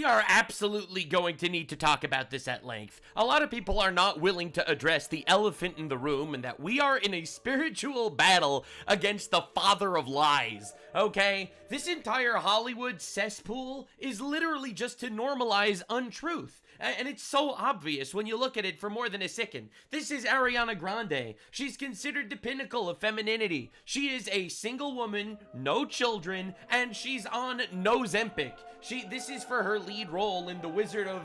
we are absolutely going to need to talk about this at length. A lot of people are not willing to address the elephant in the room and that we are in a spiritual battle against the father of lies, okay? This entire Hollywood cesspool is literally just to normalize untruth. And it's so obvious when you look at it for more than a second. This is Ariana Grande. She's considered the pinnacle of femininity. She is a single woman, no children, and she's on Nozempic. This is for her lead role in The Wizard of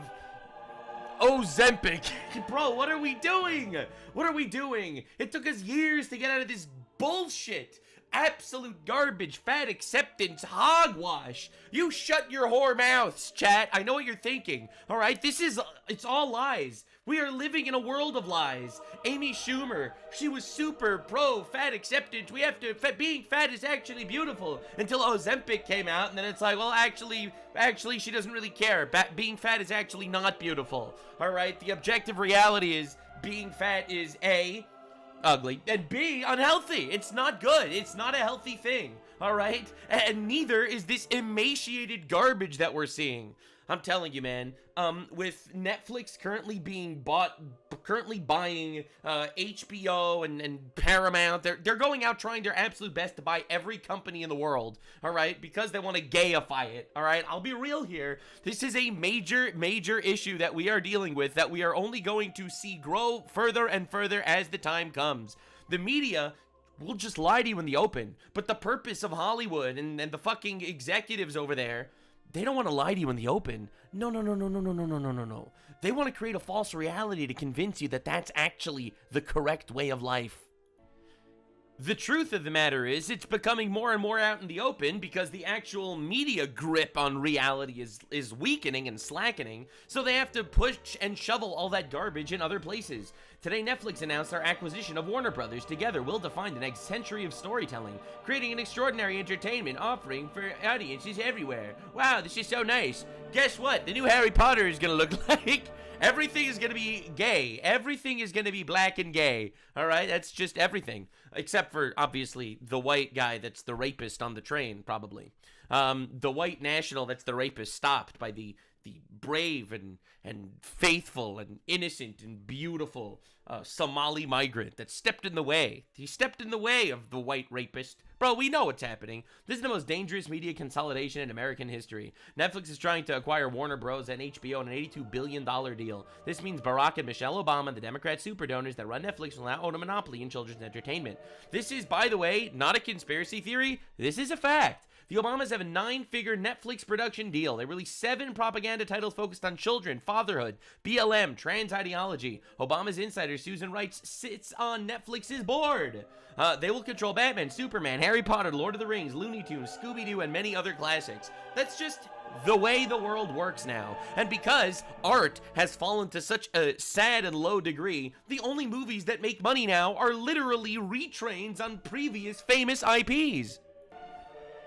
Ozempic. Bro, what are we doing? What are we doing? It took us years to get out of this bullshit. Absolute garbage, fat acceptance, hogwash. You shut your whore mouths, chat. I know what you're thinking. All right, it's all lies. We are living in a world of lies. Amy Schumer, she was super pro fat acceptance. Being fat is actually beautiful until Ozempic came out, and then it's like, well, actually, she doesn't really care. Being fat is actually not beautiful. All right, the objective reality is being fat is A, ugly, and B, unhealthy. It's not good. It's not a healthy thing, all right? And neither is this emaciated garbage that we're seeing. I'm telling you, man, with Netflix currently buying HBO and Paramount, they're going out trying their absolute best to buy every company in the world, all right, because they want to gayify it, all right? I'll be real here. This is a major, major issue that we are dealing with that we are only going to see grow further and further as the time comes. The media will just lie to you in the open, but the purpose of Hollywood and the fucking executives over there, they don't want to lie to you in the open. No. They want to create a false reality to convince you that that's actually the correct way of life. The truth of the matter is, it's becoming more and more out in the open because the actual media grip on reality is weakening and slackening, so they have to push and shovel all that garbage in other places. Today, Netflix announced our acquisition of Warner Brothers. Together, we'll define the next century of storytelling, creating an extraordinary entertainment offering for audiences everywhere. Wow, this is so nice. Guess what? The new Harry Potter is gonna look like... Everything is going to be gay. Everything is going to be black and gay. All right? That's just everything. Except for, obviously, the white guy that's the rapist on the train, probably. The white national that's the rapist stopped by the brave and faithful and innocent and beautiful Somali migrant that stepped in the way. He stepped in the way of the white rapist. Bro, we know what's happening. This is the most dangerous media consolidation in American history. Netflix is trying to acquire Warner Bros. And HBO in an $82 billion deal. This means Barack and Michelle Obama, the Democrat super donors that run Netflix, will now own a monopoly in children's entertainment. This is, by the way, not a conspiracy theory. This is a fact. The Obamas have a 9-figure Netflix production deal. They released 7 propaganda titles focused on children, fatherhood, BLM, trans ideology. Obama's insider, Susan Wright, sits on Netflix's board. They will control Batman, Superman, Harry Potter, Lord of the Rings, Looney Tunes, Scooby-Doo, and many other classics. That's just the way the world works now. And because art has fallen to such a sad and low degree, the only movies that make money now are literally retrains on previous famous IPs.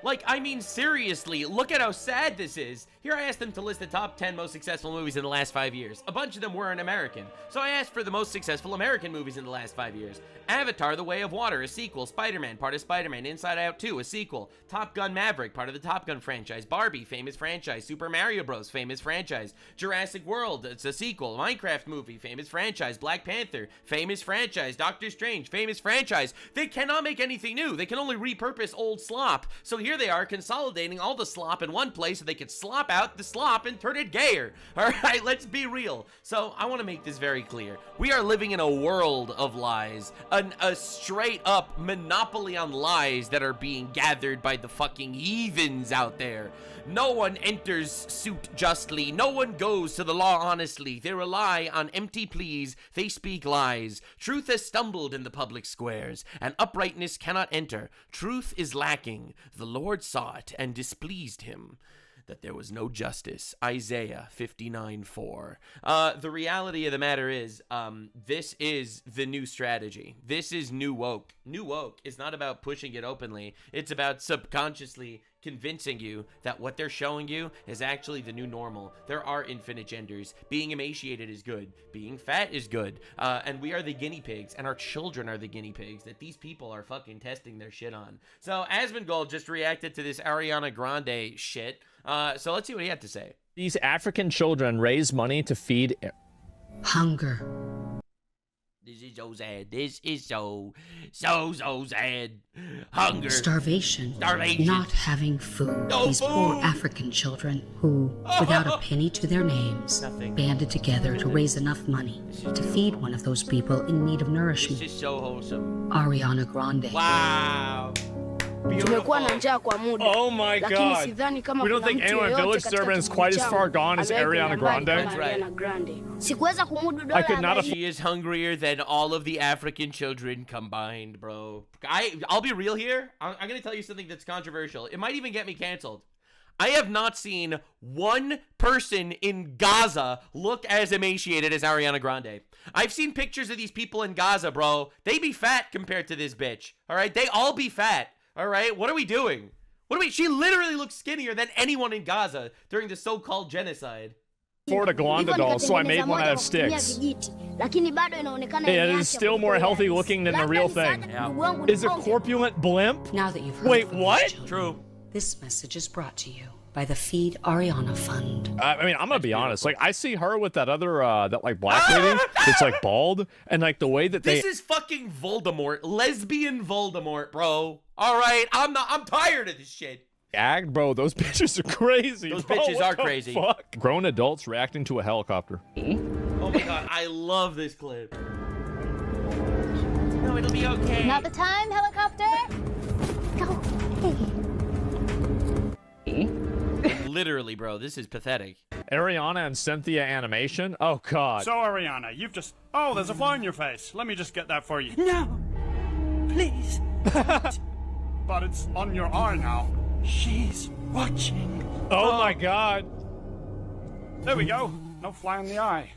Like, I mean, seriously, look at how sad this is. Here I asked them to list the top 10 most successful movies in the last 5 years. A bunch of them weren't American. So I asked for the most successful American movies in the last 5 years. Avatar: The Way of Water, a sequel. Spider-Man, part of Spider-Man. Inside Out 2, a sequel. Top Gun: Maverick, part of the Top Gun franchise. Barbie, famous franchise. Super Mario Bros., famous franchise. Jurassic World, it's a sequel. Minecraft movie, famous franchise. Black Panther, famous franchise. Doctor Strange, famous franchise. They cannot make anything new. They can only repurpose old slop. So here they are consolidating all the slop in one place so they can slop out the slop and turn it gayer. All right, let's be real. So I want to make this very clear. We are living in a world of lies, a straight up monopoly on lies that are being gathered by the fucking heathens out there. No one enters suit justly. No one goes to the law honestly. They rely on empty pleas. They speak lies. Truth has stumbled in the public squares, and uprightness cannot enter. Truth is lacking. The Lord saw it and displeased him that there was no justice. Isaiah 59:4. The reality of the matter is, this is the new strategy. This is new woke. New woke is not about pushing it openly. It's about subconsciously convincing you that what they're showing you is actually the new normal. There are infinite genders. Being emaciated is good. Being fat is good. And we are the guinea pigs, and our children are the guinea pigs that these people are fucking testing their shit on. So Asmongold just reacted to this Ariana Grande shit. So let's see what he had to say. These African children raise money to feed hunger. This is so sad. This is so sad. Hunger. Starvation. Starvation. Not having food. No These food. poor African children who, without a penny to their names, Nothing. banded together to raise enough money to feed one of those people in need of This nourishment. is so wholesome. Ariana Grande. Wow. Tumekuwa na njaa kwa muda. Oh my Lakini God. sidhani kama We don't kuna think mtu anyone yeyote Village katika Servant is kikundi quite as changu far gone as ambaye Ariana kuna mbali Grande. kama Right. Ariana Grande. Sikuweza kumudu I dola could not have- She is hungrier than all of the African children combined, bro. I'll be real here. I'm gonna tell you something that's controversial. It might even get me canceled. I have not seen one person in Gaza look as emaciated as Ariana Grande. I've seen pictures of these people in Gaza, bro. They be fat compared to this bitch. All right, they all be fat. All right, what are we doing? She literally looks skinnier than anyone in Gaza during the so-called genocide. afford a Glonda doll, so I made one out of sticks. Yeah, it is still more healthy looking than the real thing. Yeah. Is a corpulent blimp? Now that you've heard Wait, from these what? children, True. this message is brought to you by the Feed Ariana Fund. I mean, I'm gonna be honest. Like, I see her with that other, that like black lady that's like bald, and like the way that they. This is fucking Voldemort, lesbian Voldemort, bro. All right, I'm tired of this shit. Act, bro, those bitches are crazy. Those bro. bitches What are the crazy. Fuck? Grown adults reacting to a helicopter. Oh my god, I love this clip. No, it'll be okay. Not the time, helicopter. Go. Literally, bro, this is pathetic. Ariana and Cynthia animation. Oh god. So, Ariana, you've just... Oh, there's a fly on your face. Let me just get that for you. No, please. But it's on your eye now. She's watching. Oh my god. There we go. No fly in the eye.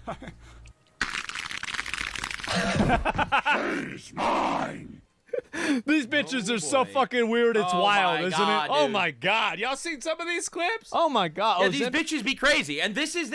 She's mine. These bitches are so boy. fucking weird. It's Oh wild, my isn't God, it? Oh dude. my god. Y'all seen some of these clips? Oh my god. Yeah, Oh, these Zen- bitches be crazy, and this is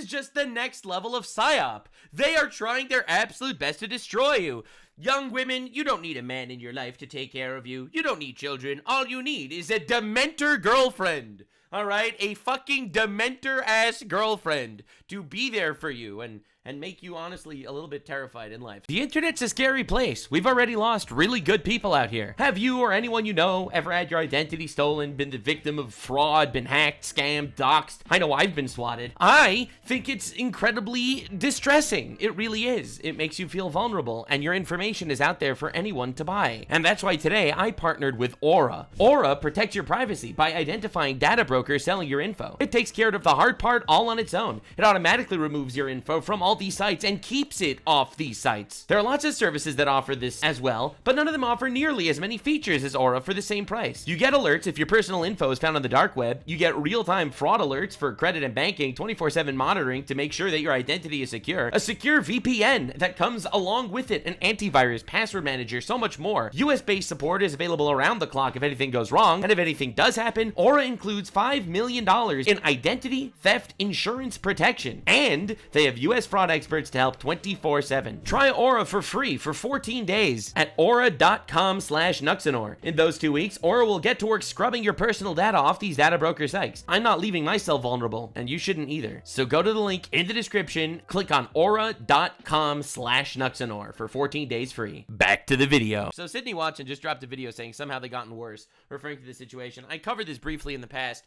just the next level of psyop. They are trying their absolute best to destroy you. Young women, you don't need a man in your life to take care of you. You don't need children. All you need is a Dementor girlfriend. All right, a fucking Dementor-ass girlfriend to be there for you and make you honestly a little bit terrified in life. The internet's a scary place. We've already lost really good people out here. Have you or anyone you know ever had your identity stolen, been the victim of fraud, been hacked, scammed, doxxed? I know I've been swatted. I think it's incredibly distressing. It really is. It makes you feel vulnerable, and your information is out there for anyone to buy. And that's why today I partnered with Aura. Aura protects your privacy by identifying data brokers selling your info. It takes care of the hard part all on its own. It automatically removes your info from all these sites and keeps it off these sites. There are lots of services that offer this as well, but none of them offer nearly as many features as Aura for the same price. You get alerts if your personal info is found on the dark web. You get real-time fraud alerts for credit and banking, 24/7 monitoring to make sure that your identity is secure, a secure VPN that comes along with it, an antivirus, password manager, so much more. US-based support is available around the clock if anything goes wrong, and if anything does happen, Aura includes $5 million in identity theft insurance protection, and they have US fraud experts to help 24/7. Try Aura for free for 14 days at aura.com/Nuxanor. In those 2 weeks, Aura will get to work scrubbing your personal data off these data broker sites. I'm not leaving myself vulnerable, and you shouldn't either. So go to the link in the description, click on aura.com/Nuxanor for 14 days free. Back to the video. So Sydney Watson just dropped a video saying somehow they gotten worse, referring to the situation. I covered this briefly in the past,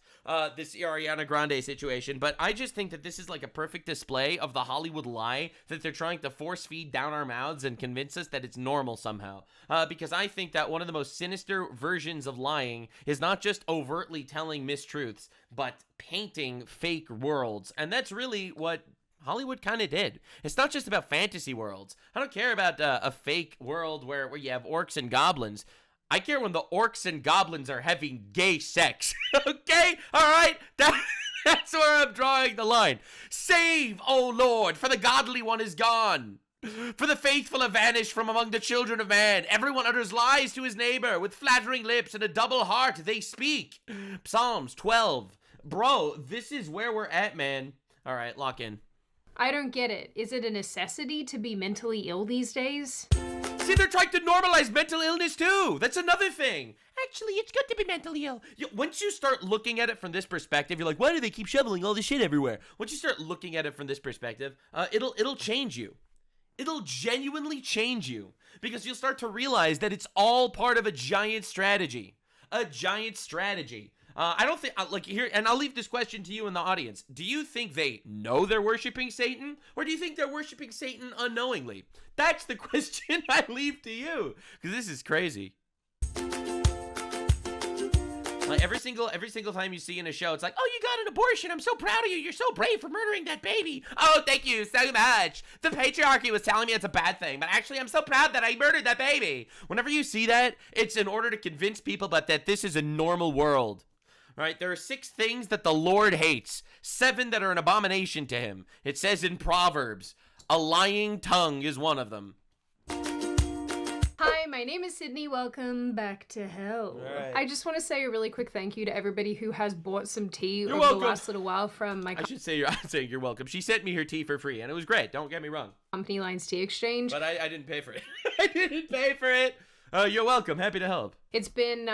this Ariana Grande situation, but I just think that this is like a perfect display of the Hollywood lie that they're trying to force feed down our mouths and convince us that it's normal somehow. Because I think that one of the most sinister versions of lying is not just overtly telling mistruths, but painting fake worlds. And that's really what Hollywood kind of did. It's not just about fantasy worlds. I don't care about a fake world where you have orcs and goblins. I care when the orcs and goblins are having gay sex. Okay? All right? That's where I'm drawing the line. Save, O Lord, for the godly one is gone. For the faithful have vanished from among the children of man. Everyone utters lies to his neighbor. With flattering lips and a double heart they speak. Psalms 12. Bro, this is where we're at, man. All right, lock in. I don't get it. Is it a necessity to be mentally ill these days? See, they're trying to normalize mental illness too. That's another thing. actually, it's good to be mentally ill. Once you start looking at it from this perspective, you're like, why do they keep shoveling all this shit everywhere? Once you start looking at it from this perspective, it'll change you. It'll genuinely change you because you'll start to realize that it's all part of a giant strategy. A giant strategy. I don't think, like, here, and I'll leave this question to you in the audience. Do you think they know they're worshiping Satan, or do you think they're worshiping Satan unknowingly? That's the question I leave to you, because this is crazy. Like, every single time you see in a show, it's like, oh, you got an abortion. I'm so proud of you. You're so brave for murdering that baby. Oh, thank you so much. The patriarchy was telling me it's a bad thing, but actually, I'm so proud that I murdered that baby. Whenever you see that, it's in order to convince people that this is a normal world. Right? There are 6 things that the Lord hates, 7 that are an abomination to him. It says in Proverbs, a lying tongue is one of them. Hi, my name is Sydney. Welcome back to hell. Right. I just want to say a really quick thank you to everybody who has bought some tea over welcome. the last little while from my I should say I'm saying you're welcome. She sent me her tea for free, and it was great. Don't get me wrong. company Lines Tea Exchange. But I didn't pay for it. I didn't pay for it. You're welcome. Happy to help. It's been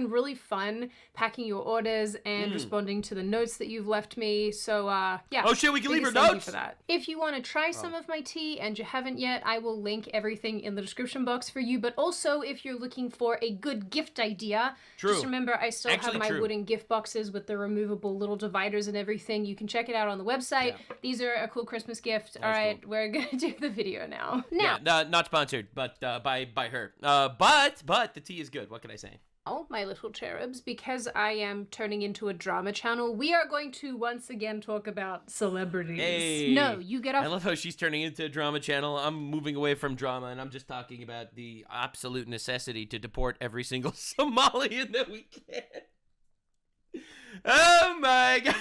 really fun packing your orders and responding to the notes that you've left me. So yeah. Oh shit, we can leave her biggest thank you notes for that. If you want to try some of my tea and you haven't yet, I will link everything in the description box for you. But also, if you're looking for a good gift idea, just remember I still have my wooden gift boxes with the removable little dividers and everything. You can check it out on the website. Yeah. These are a cool Christmas gift. All right, cool. We're gonna do the video now. Yeah, not sponsored, but by her. But the tea is good. What can I say? Oh, my little cherubs, because I am turning into a drama channel, we are going to once again talk about celebrities. Hey. No, you get off. I love how she's turning into a drama channel. I'm moving away from drama, and I'm just talking about the absolute necessity to deport every single Somalian that we can. Oh my god,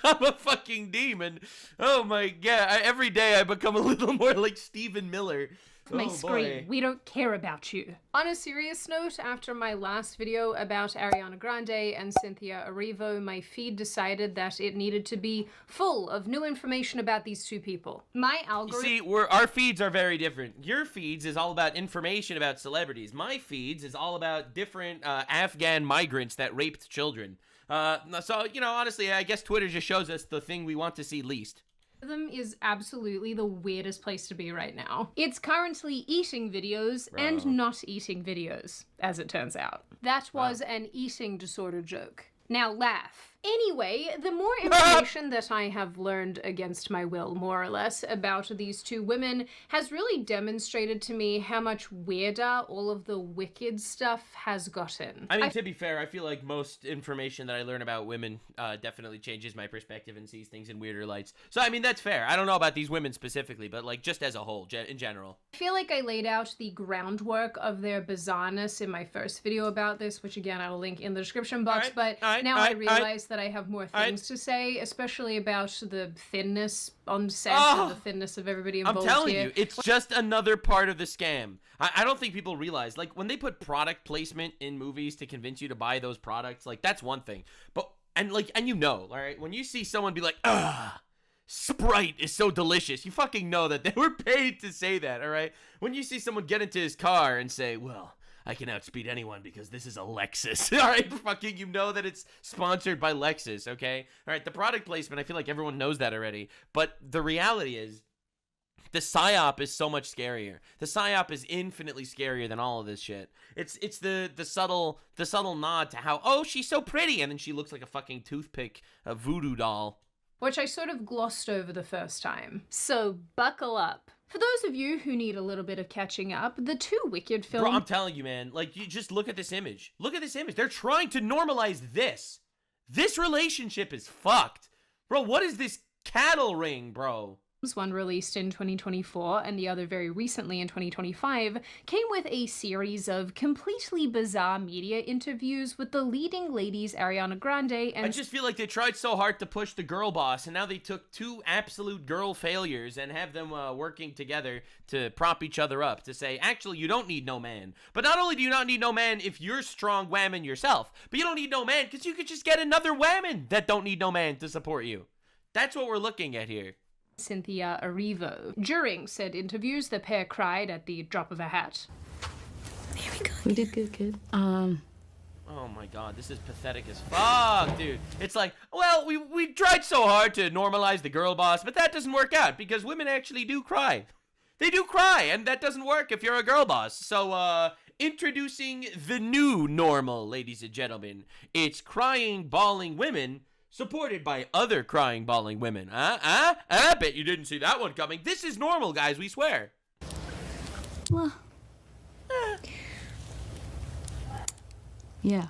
I'm a fucking demon. Oh my god, every day I become a little more like Stephen Miller. My screen. We don't care about you. On a serious note, after my last video about Ariana Grande and Cynthia Erivo, my feed decided that it needed to be full of new information about these two people. My algorithm... You see, our feeds are very different. Your feeds is all about information about celebrities. My feeds is all about different Afghan migrants that raped children. So, you know, honestly, I guess Twitter just shows us the thing we want to see least. Them is absolutely the weirdest place to be right now. It's currently eating videos and not eating videos, as it turns out. That was an eating disorder joke. Now laugh. Anyway, the more information that I have learned against my will, more or less, about these two women has really demonstrated to me how much weirder all of the wicked stuff has gotten. I mean, to be fair, I feel like most information that I learn about women definitely changes my perspective and sees things in weirder lights. So, I mean, that's fair. I don't know about these women specifically, but, like, just as a whole, in general. I feel like I laid out the groundwork of their bizarreness in my first video about this, which, again, I will link in the description box, but now I realize that I have more things to say, especially about the thinness on set and the thinness of everybody involved. I'm telling you, it's just another part of the scam. I don't think people realize, like, when they put product placement in movies to convince you to buy those products, like, that's one thing. But, and you know, all right, when you see someone be like, Sprite is so delicious, you fucking know that they were paid to say that, all right? When you see someone get into his car and say, well, I can outspeed anyone because this is a Lexus. All right, fucking, you know that it's sponsored by Lexus, okay? All right, the product placement, I feel like everyone knows that already. But the reality is, the psyop is so much scarier. The psyop is infinitely scarier than all of this shit. It's the subtle nod to how, oh, she's so pretty, and then she looks like a fucking toothpick, a voodoo doll. Which I sort of glossed over the first time. So buckle up. For those of you who need a little bit of catching up, the two Wicked films... Bro, I'm telling you, man, like, you just look at this image. Look at this image. They're trying to normalize this. This relationship is fucked. Bro, what is this cattle ring, bro? One released in 2024 and the other very recently in 2025, came with a series of completely bizarre media interviews with the leading ladies Ariana Grande and... I just feel like they tried so hard to push the girl boss, and now they took two absolute girl failures and have them working together to prop each other up, to say, actually, you don't need no man. But not only do you not need no man if you're strong whammon yourself, but you don't need no man because you could just get another whammon that don't need no man to support you. That's what we're looking at here. Cynthia Erivo. During said interviews, the pair cried at the drop of a hat. Here we go. We did good. Oh my god, this is pathetic as fuck, dude. It's like, well, we tried so hard to normalize the girl boss, but that doesn't work out because women actually do cry. They do cry, and that doesn't work if you're a girl boss. So, introducing the new normal, ladies and gentlemen. It's crying, bawling women, supported by other crying, bawling women. I bet you didn't see that one coming. This is normal, guys, we swear. Well, yeah.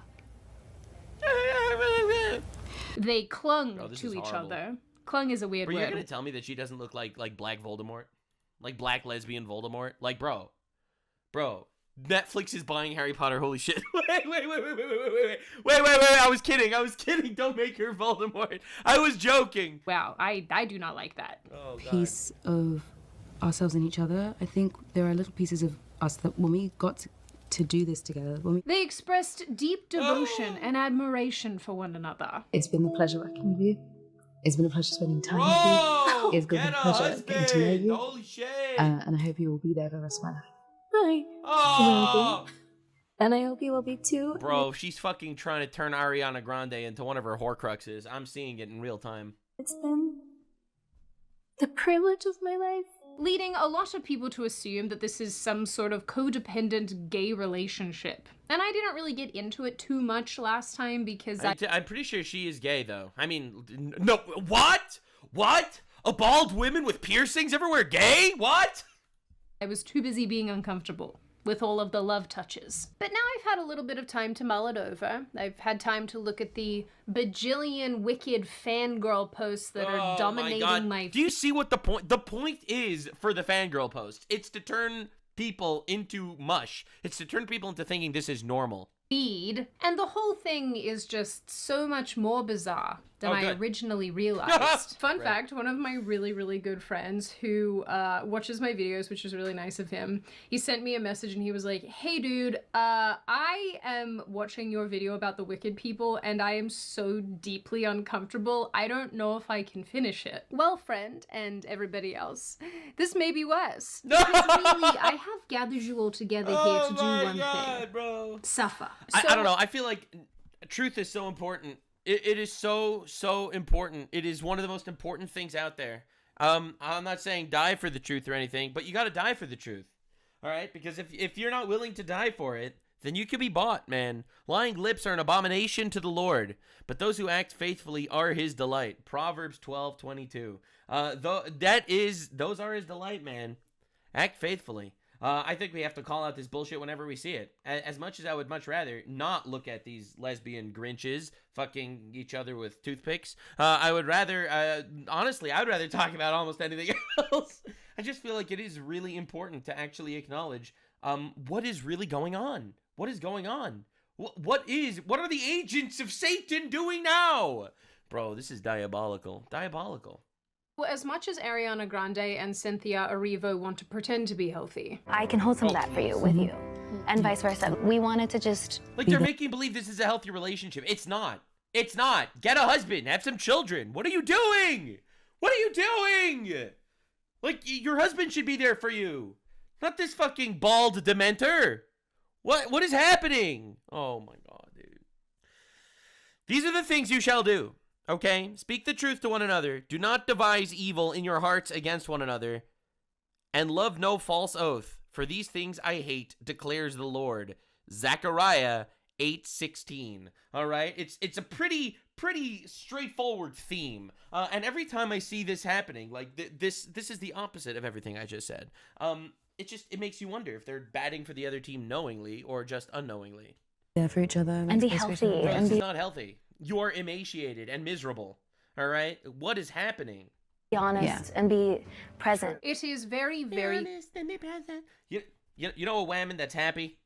They clung Bro, this to is each horrible. other. Clung is a weird Bro, word. you're gonna tell me that she doesn't look like Black Voldemort? Like Black Lesbian Voldemort? Like, bro, Netflix is buying Harry Potter, holy shit. Wait, I was kidding, don't make her Voldemort. I was joking. Wow, I do not like that. Oh, God. Piece of ourselves and each other. I think there are little pieces of us that when we got to do this together, They expressed deep devotion and admiration for one another. it's been a pleasure working with you. It's been a pleasure spending time Bro, with you. It's been get a a pleasure getting to know husband. you. Holy shit. And I hope you will be there for the rest of my life. Bye. Oh. And I hope you will be too. Bro, she's fucking trying to turn Ariana Grande into one of her Horcruxes. I'm seeing it in real time. It's been the privilege of my life. Leading a lot of people to assume that this is some sort of codependent gay relationship. And I didn't really get into it too much last time because I'm pretty sure she is gay, though. I mean, no, what? What? A bald woman with piercings everywhere gay? What? I was too busy being uncomfortable with all of the love touches. But now I've had a little bit of time to mull it over. I've had time to look at the bajillion wicked fangirl posts that are dominating my... Do you see what the point... The point is for the fangirl post. It's to turn people into mush. It's to turn people into thinking this is normal. feed. And the whole thing is just so much more bizarre than I originally realized. Fun fact, one of my really, really good friends who watches my videos, which is really nice of him, he sent me a message and he was like, hey dude, I am watching your video about the wicked people and I am so deeply uncomfortable. I don't know if I can finish it. Well, friend, and everybody else, this may be worse. Because really, I have gathered you all together here to do one thing. Bro. Suffer. I don't know. I feel like truth is so important. It is so important. It is one of the most important things out there. I'm not saying die for the truth or anything, but you got to die for the truth. All right? Because if you're not willing to die for it, then you can be bought, man. Lying lips are an abomination to the Lord, but those who act faithfully are his delight. Proverbs 12:22. Those are his delight, man. Act faithfully. I think we have to call out this bullshit whenever we see it. As much as I would much rather not look at these lesbian Grinches fucking each other with toothpicks, I would rather, honestly, I would rather talk about almost anything else. I just feel like it is really important to actually acknowledge what is really going on. What is going on? What are the agents of Satan doing now? Bro, this is diabolical. Diabolical. Well, as much as Ariana Grande and Cynthia Erivo want to pretend to be healthy, I can hold some of that for you, with you, and vice versa. We wanted to just... Like, they're making believe this is a healthy relationship. It's not. It's not. Get a husband. Have some children. What are you doing? What are you doing? Like, your husband should be there for you. Not this fucking bald dementor. What is happening? Oh, my God, dude. These are the things you shall do. Okay? Speak the truth to one another. Do not devise evil in your hearts against one another. And love no false oath. For these things I hate, declares the Lord. Zechariah 8:16. All right? It's a pretty straightforward theme. And every time I see this happening, like this is the opposite of everything I just said. It makes you wonder if they're batting for the other team knowingly or just unknowingly. There for each other. And be healthy. Bro, this is not healthy. You're emaciated and miserable. All right? What is happening? Be honest and be present. it is very, very... Be honest and be present. You know a whammon that's happy?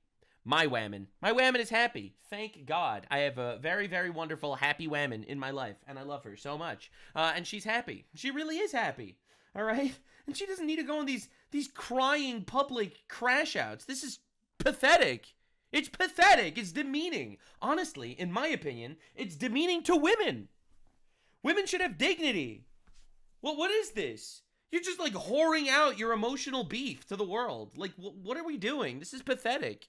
My whammon. My whammon is happy. Thank God. I have a very, very wonderful happy whammon in my life, and I love her so much. And she's happy. She really is happy. All right? And she doesn't need to go on these crying public crash outs. This is pathetic. It's pathetic. It's demeaning. Honestly, in my opinion, it's demeaning to women. Women should have dignity. Well, what is this? You're just like whoring out your emotional beef to the world. Like, what are we doing? This is pathetic.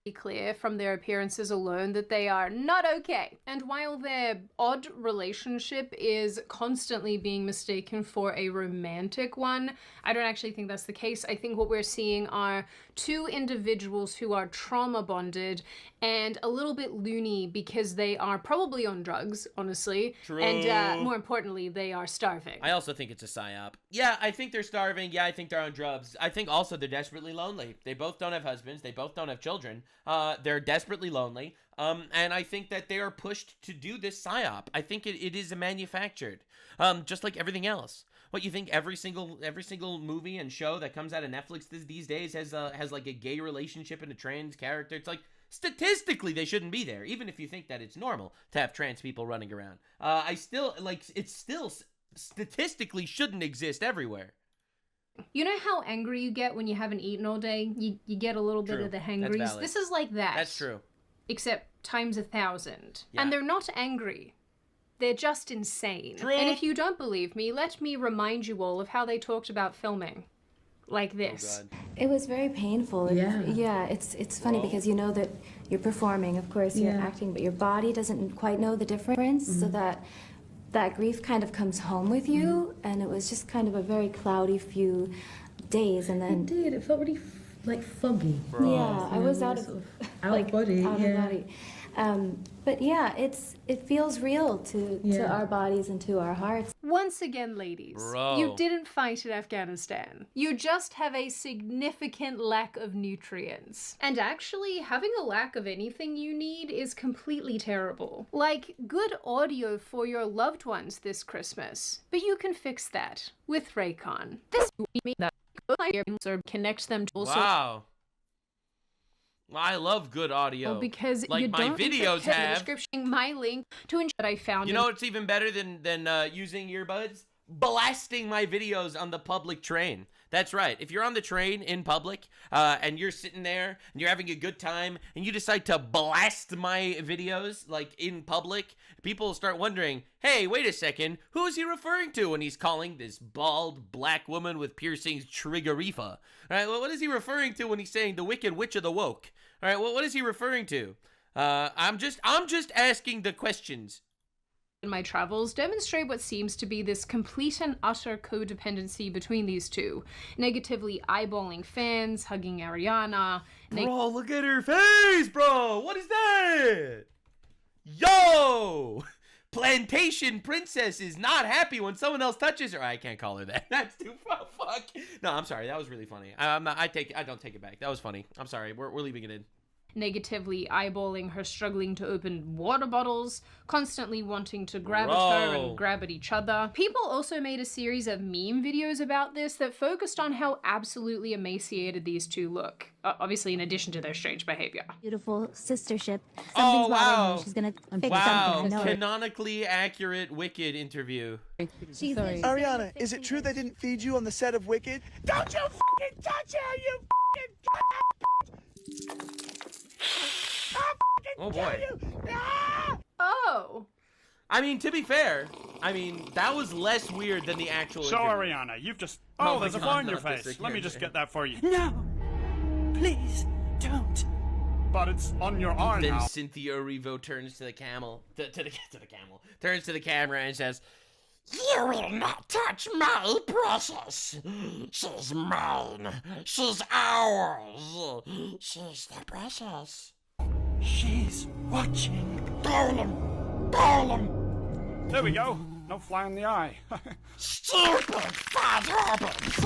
clear from their appearances alone that they are not okay. And while their odd relationship is constantly being mistaken for a romantic one, I don't actually think that's the case. I think what we're seeing are two individuals who are trauma bonded and a little bit loony because they are probably on drugs, honestly. True. And more importantly, they are starving. I also think it's a psyop. Yeah, I think they're starving. Yeah, I think they're on drugs. I think also they're desperately lonely. They both don't have husbands. They both don't have children. They're desperately lonely. And I think that they are pushed to do this psyop. I think it is manufactured. Just like everything else. What, you think every single movie and show that comes out of Netflix these days has like a gay relationship and a trans character? It's like, statistically they shouldn't be there, even if you think that it's normal to have trans people running around. It still statistically shouldn't exist everywhere. You know how angry you get when you haven't eaten all day? You get a little bit of the hangries. This is like that. That's true. Except times 1,000. Yeah. And they're not angry. They're just insane. True. And if you don't believe me, let me remind you all of how they talked about filming. Like this. Oh, God. It was very painful. Yeah, it's funny because you know that you're performing, of course, you're acting, but your body doesn't quite know the difference, so that grief kind of comes home with you, and it was just kind of a very cloudy few days, and then... It did. It felt really, foggy. Bro. Yeah, I was out of... Out of body, out of body. But yeah, it feels real to our bodies and to our hearts. Once again, ladies, you didn't fight in Afghanistan. You just have a significant lack of nutrients. And actually, having a lack of anything you need is completely terrible. Like, good audio for your loved ones this Christmas. But you can fix that with Raycon. This connects them to also... Wow. I love good audio. Well, because like you my don't videos have have. description my link to ensure that I found. You know what's even better than using earbuds? Blasting my videos on the public train. That's right. If you're on the train in public and you're sitting there and you're having a good time and you decide to blast my videos like in public, people will start wondering, hey, wait a second, who is he referring to when he's calling this bald black woman with piercings Triggerifa? All right, well, what is he referring to when he's saying the Wicked Witch of the Woke? All right, well, what is he referring to? I'm just asking the questions. In my travels demonstrate what seems to be this complete and utter codependency between these two, negatively eyeballing fans, hugging Ariana. Bro, look at her face, bro. What is that? Yo! Plantation Princess is not happy when someone else touches her. I can't call her that. That's too fuck. No, I'm sorry. That was really funny. I don't take it back. That was funny. I'm sorry. We're leaving it in. Negatively eyeballing her struggling to open water bottles, constantly wanting to grab at her and grab at each other. People also made a series of meme videos about this that focused on how absolutely emaciated these two look. Obviously, in addition to their strange behavior. Beautiful sistership. Oh, wow. She's gonna fix Wow. something. Canonically accurate Wicked interview. Sorry. Ariana, is it true they didn't feed you on the set of Wicked? Don't you fucking touch her, you fucking... Oh boy. Oh. I mean, to be fair, that was less weird than the actual So, interview. Ariana, you've just... Oh Oh, there's my a fly God, on your not this face. again. Let me just get that for you. No! Please, don't. But it's on your arm Then now. Cynthia Erivo turns to the camel, turns to the camera and says, "You will not touch my precious. She's mine. She's ours. She's the precious." She's watching. Golem. There we go. No fly in the eye. Stupid fat habits.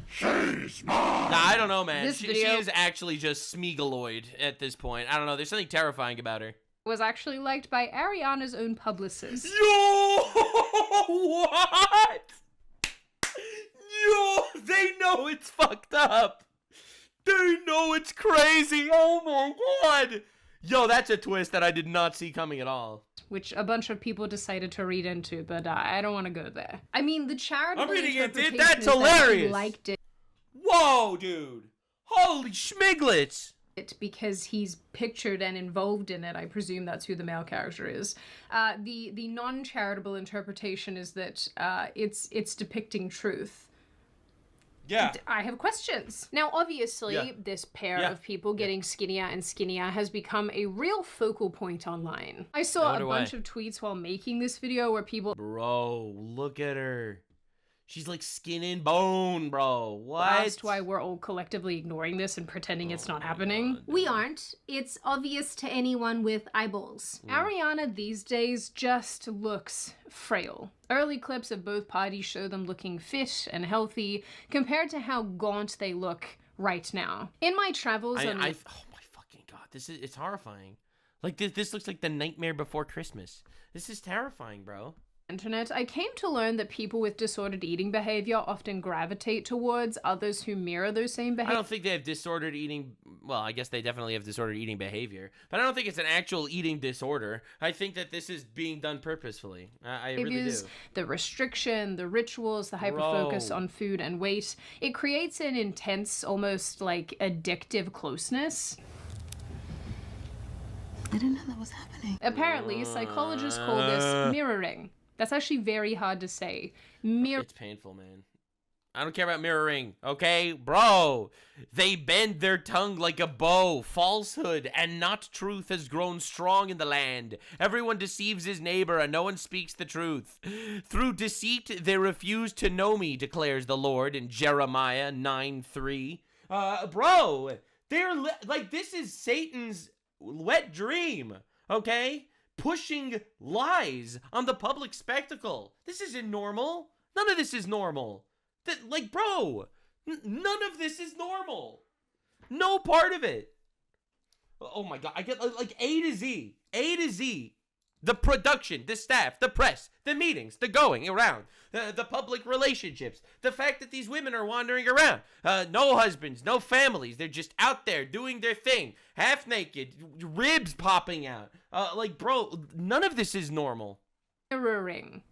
She's mine. Nah, I don't know, man. This She video- is actually just Smeagoloid at this point. I don't know. There's something terrifying about her. Was actually liked by Ariana's own publicist. Yo! What? Yo! They know it's fucked up. They know it's crazy. Oh my God. Yo, that's a twist that I did not see coming at all. Which a bunch of people decided to read into, but I don't want to go there. I mean, the charitable I'm reading into it. interpretation That's is that he hilarious. liked it Whoa, dude. Holy schmiglets. because he's pictured and involved in it. I presume that's who the male character is. The non-charitable interpretation is that it's depicting truth. Yeah. I have questions. Now, obviously, Yeah. this pair Yeah. of people getting skinnier and skinnier has become a real focal point online. I saw a bunch of tweets while making this video where people... Bro, look at her. She's like skin and bone, bro. What? asked why we're all collectively ignoring this and pretending it's not happening. We aren't. It's obvious to anyone with eyeballs. Ariana these days just looks frail. Early clips of both parties show them looking fit and healthy compared to how gaunt they look right now. In my travels oh my fucking god, it's horrifying. Like this looks like the nightmare before Christmas. This is terrifying, bro. Internet, I came to learn that people with disordered eating behavior often gravitate towards others who mirror those same behaviors. I don't think they have disordered eating. Well, I guess they definitely have disordered eating behavior, but I don't think it's an actual eating disorder. I think that this is being done purposefully. I really do. The restriction, the rituals, the hyper-focus on food and weight, it creates an intense, almost like addictive closeness. I didn't know that was happening. Apparently, psychologists call this mirroring. That's actually very hard to say. It's painful, man. I don't care about mirroring, okay? Bro, they bend their tongue like a bow. Falsehood and not truth has grown strong in the land. Everyone deceives his neighbor and no one speaks the truth. Through deceit, they refuse to know me, declares the Lord in Jeremiah 9:3. Bro, they're like, this is Satan's wet dream, okay? Pushing lies on the public spectacle. This isn't normal. None of this is normal. Like, bro, none of this is normal. No part of it. Oh my god, I get like A to Z. A to Z. The production, the staff, the press, the meetings, the going around, the public relationships, the fact that these women are wandering around, no husbands, no families, they're just out there doing their thing, half naked, ribs popping out. Like, bro, none of this is normal. Mirroring,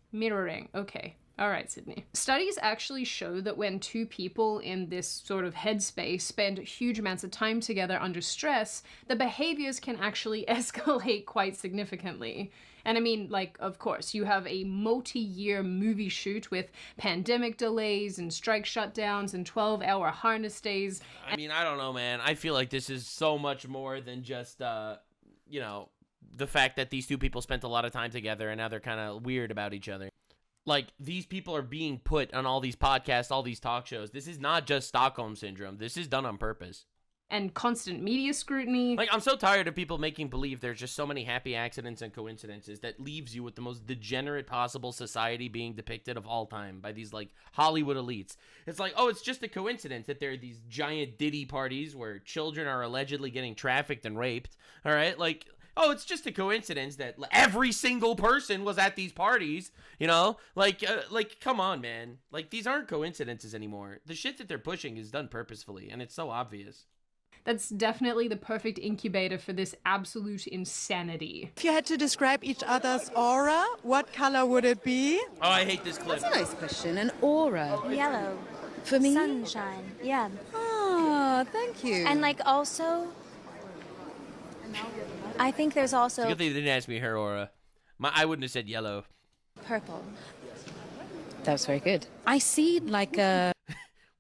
okay. All right, Sydney. Studies actually show that when two people in this sort of headspace spend huge amounts of time together under stress, the behaviors can actually escalate quite significantly. And I mean, like, of course, you have a multi-year movie shoot with pandemic delays and strike shutdowns and 12-hour harness days. I mean, I don't know, man. I feel like this is so much more than just, you know, the fact that these two people spent a lot of time together and now they're kind of weird about each other. Like, these people are being put on all these podcasts, all these talk shows. This is not just Stockholm Syndrome. This is done on purpose. And constant media scrutiny. Like, I'm so tired of people making believe there's just so many happy accidents and coincidences that leaves you with the most degenerate possible society being depicted of all time by these, like, Hollywood elites. It's like, oh, it's just a coincidence that there are these giant Diddy parties where children are allegedly getting trafficked and raped, all right? Like, oh, it's just a coincidence that every single person was at these parties, you know? Like, come on, man. Like, these aren't coincidences anymore. The shit that they're pushing is done purposefully, and it's so obvious. That's definitely the perfect incubator for this absolute insanity. If you had to describe each other's aura, what color would it be? Oh, I hate this clip. That's a nice question. An aura. Yellow. For me? Sunshine. Yeah. Oh, thank you. And like also, I think there's also It's a good thing they didn't ask me her aura. I wouldn't have said yellow. purple. That was very good. I see like a...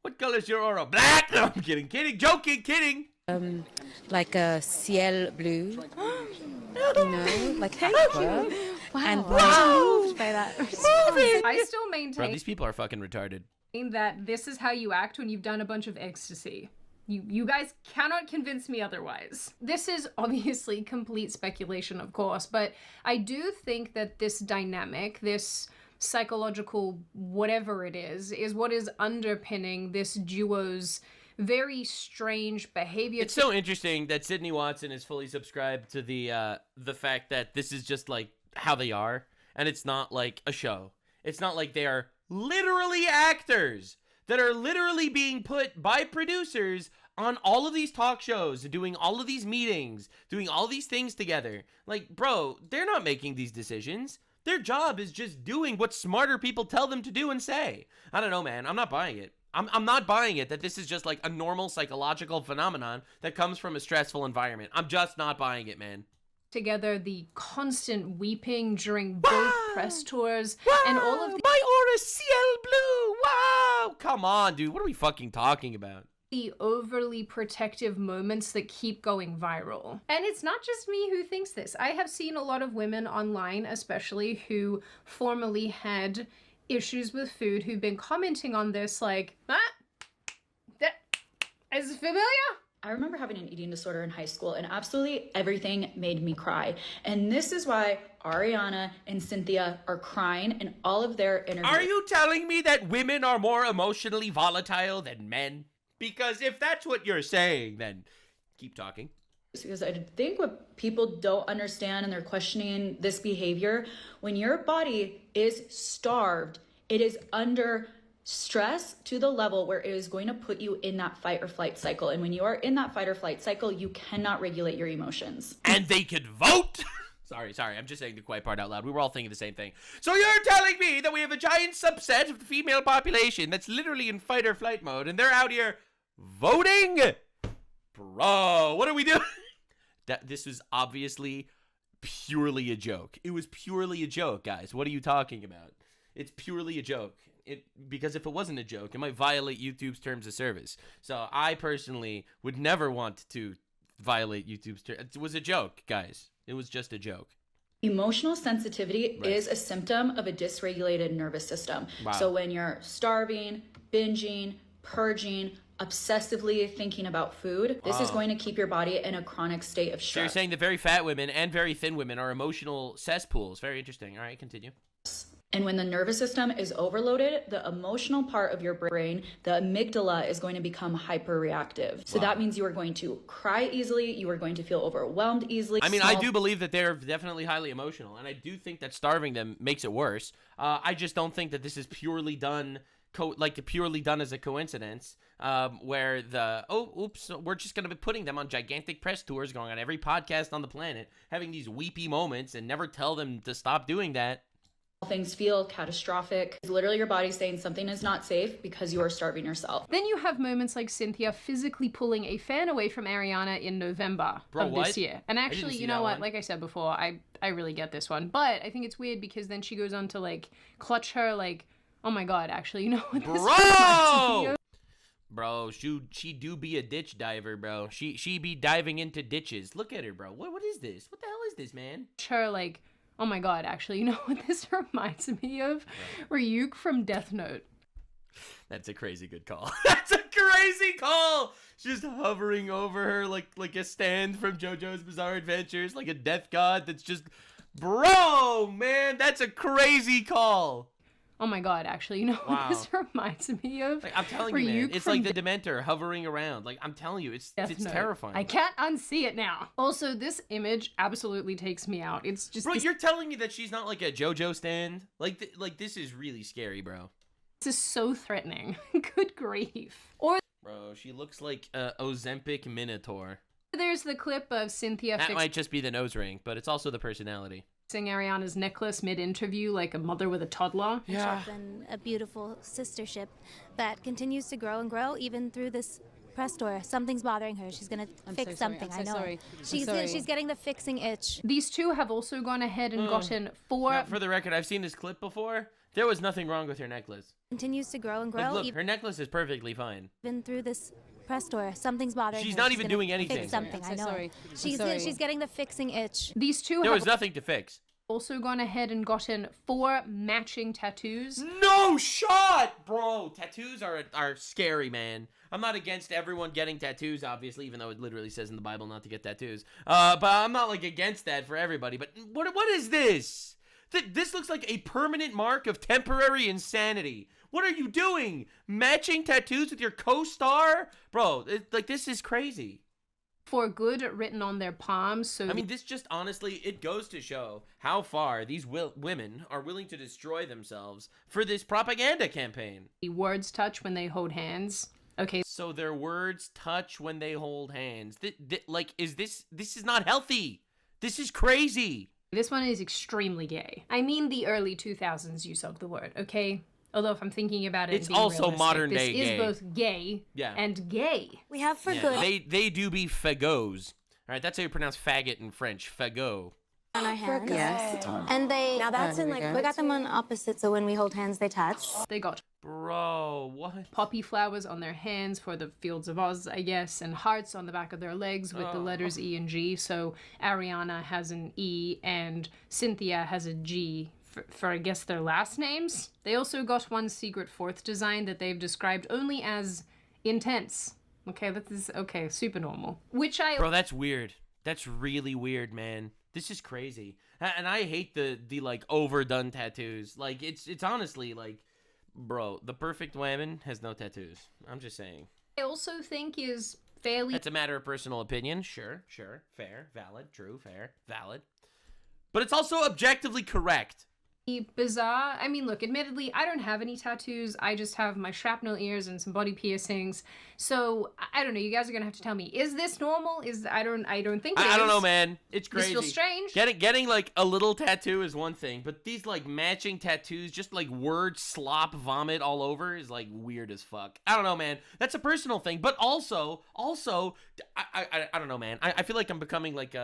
What color's your aura? Black! No, I'm kidding, joking, kidding. Like a ciel blue. You know, like aqua. Wow. And I'm moved by that. I still maintain Bro, these people are fucking retarded. that this is how you act when you've done a bunch of ecstasy. You guys cannot convince me otherwise. This is obviously complete speculation, of course, but I do think that this dynamic, this psychological whatever it is what is underpinning this duo's very strange behavior. It's so interesting that Sydney Watson is fully subscribed to the fact that this is just like how they are, and it's not like a show. It's not like they are literally actors that are literally being put by producers on all of these talk shows, doing all of these meetings, doing all these things together. Like, bro, they're not making these decisions. Their job is just doing what smarter people tell them to do and say. I don't know, man. I'm not buying it. I'm not buying it that this is just like a normal psychological phenomenon that comes from a stressful environment. I'm just not buying it, man. Together, the constant weeping during both press tours, and all of my aura ciel blue, wow! Oh, come on, dude. What are we fucking talking about? The overly protective moments that keep going viral. And it's not just me who thinks this. I have seen a lot of women online, especially who formerly had issues with food, who've been commenting on this like, that is familiar? I remember having an eating disorder in high school, and absolutely everything made me cry. And this is why Ariana and Cynthia are crying in all of their interviews. Are you telling me that women are more emotionally volatile than men? Because if that's what you're saying, then keep talking. Because I think what people don't understand, and they're questioning this behavior, when your body is starved, it is under stress to the level where it is going to put you in that fight or flight cycle. And when you are in that fight or flight cycle, you cannot regulate your emotions. And they could vote? Sorry, I'm just saying the quiet part out loud. We were all thinking the same thing. So you're telling me that we have a giant subset of the female population that's literally in fight or flight mode, and they're out here voting? Bro, what are we doing? This was obviously purely a joke. It was purely a joke, guys. What are you talking about? It's purely a joke. Because if it wasn't a joke, it might violate YouTube's terms of service. So I personally would never want to violate YouTube's terms. It was a joke, guys. It was just a joke. Emotional sensitivity is a symptom of a dysregulated nervous system. Wow. So when you're starving, binging, purging, obsessively thinking about food, this is going to keep your body in a chronic state of stress. So you're saying that very fat women and very thin women are emotional cesspools. Very interesting. All right, continue. And when the nervous system is overloaded, the emotional part of your brain, the amygdala, is going to become hyperreactive. So that means you are going to cry easily, you are going to feel overwhelmed easily. I mean, I do believe that they're definitely highly emotional, and I do think that starving them makes it worse. I just don't think that this is purely done as a coincidence, where we're just going to be putting them on gigantic press tours, going on every podcast on the planet, having these weepy moments, and never tell them to stop doing that. Things feel catastrophic. It's literally your body saying something is not safe because you are starving yourself. Then you have moments like Cynthia physically pulling a fan away from Ariana in November of this year. And actually, you know what? Like I said before, I really get this one. But I think it's weird because then she goes on to like clutch her like, oh my God, actually, you know what this reminds me of? Bro, she do be a ditch diver, bro. She be diving into ditches. Look at her, bro. What is this? What the hell is this, man? Her like, oh my God, actually, you know what this reminds me of? Ryuk from Death Note. That's a crazy good call. That's a crazy call. She's just hovering over her like a stand from JoJo's Bizarre Adventures, like a death god that's just... Bro, man, that's a crazy call. Oh my God, actually, you know what this reminds me of? Like, I'm telling you, man, it's like the Dementor hovering around. Like, I'm telling you, it's terrifying. I can't unsee it now. Also, this image absolutely takes me out. It's just... Bro, you're telling me that she's not like a JoJo stand? Like this is really scary, bro. This is so threatening. Good grief. Or... Bro, she looks like Ozempic Minotaur. There's the clip of Cynthia... That might just be the nose ring, but it's also the personality. Ariana's necklace mid-interview like a mother with a toddler. Yeah. And a beautiful sistership that continues to grow and grow even through this press tour. Something's bothering her. She's gonna fix something. I know. She's getting the fixing itch. These two have also gone ahead and gotten 4... Now, for the record, I've seen this clip before. There was nothing wrong with her necklace. Continues to grow and grow. Like, look, her necklace is perfectly fine. Even through this press tour, something's bothering her. She's not even doing anything. Fix something. I know. She's getting the fixing itch. These two there was nothing to fix. Also gone ahead and gotten 4 matching tattoos. No shot! Bro, tattoos are scary, man. I'm not against everyone getting tattoos, obviously, even though it literally says in the Bible not to get tattoos. But I'm not, like, against that for everybody. But what is this? This looks like a permanent mark of temporary insanity. What are you doing? Matching tattoos with your co-star? Bro, this is crazy. For good written on their palms. So I mean, this just honestly, it goes to show how far these women are willing to destroy themselves for this propaganda campaign. The words touch when they hold hands. Okay. So their words touch when they hold hands. This is not healthy. This is crazy. This one is extremely gay. I mean the early 2000s use of the word, okay? Although if I'm thinking about it, it's also modern day gay. This is both gay and gay. We have for good. They do be fagots. All right, that's how you pronounce faggot in French. Fagot. On our hands. Yes. And they... Now that's in like... We got them on opposite, so when we hold hands, they touch. They got Bro, what? Poppy flowers on their hands for the Fields of Oz, I guess, and hearts on the back of their legs with the letters E and G. So Ariana has an E and Cynthia has a G for I guess, their last names. They also got one secret fourth design that they've described only as intense. Okay, that is, okay, super normal. Which Bro, that's weird. That's really weird, man. This is crazy. And I hate the like, overdone tattoos. Like, it's honestly, like... Bro, the perfect woman has no tattoos. I'm just saying. I also think is fairly... That's a matter of personal opinion. Sure. Fair. Valid. True. Fair. Valid. But it's also objectively correct. Bizarre. I mean, look, admittedly, I don't have any tattoos. I just have my shrapnel ears and some body piercings. So, I don't know. You guys are gonna have to tell me. Is this normal? I don't think it is. I don't know, man. It's crazy. This feels strange. Getting like a little tattoo is one thing, but these like matching tattoos, just like word slop vomit all over, is like weird as fuck. I don't know, man. That's a personal thing, but also, I don't know, man. I feel like I'm becoming like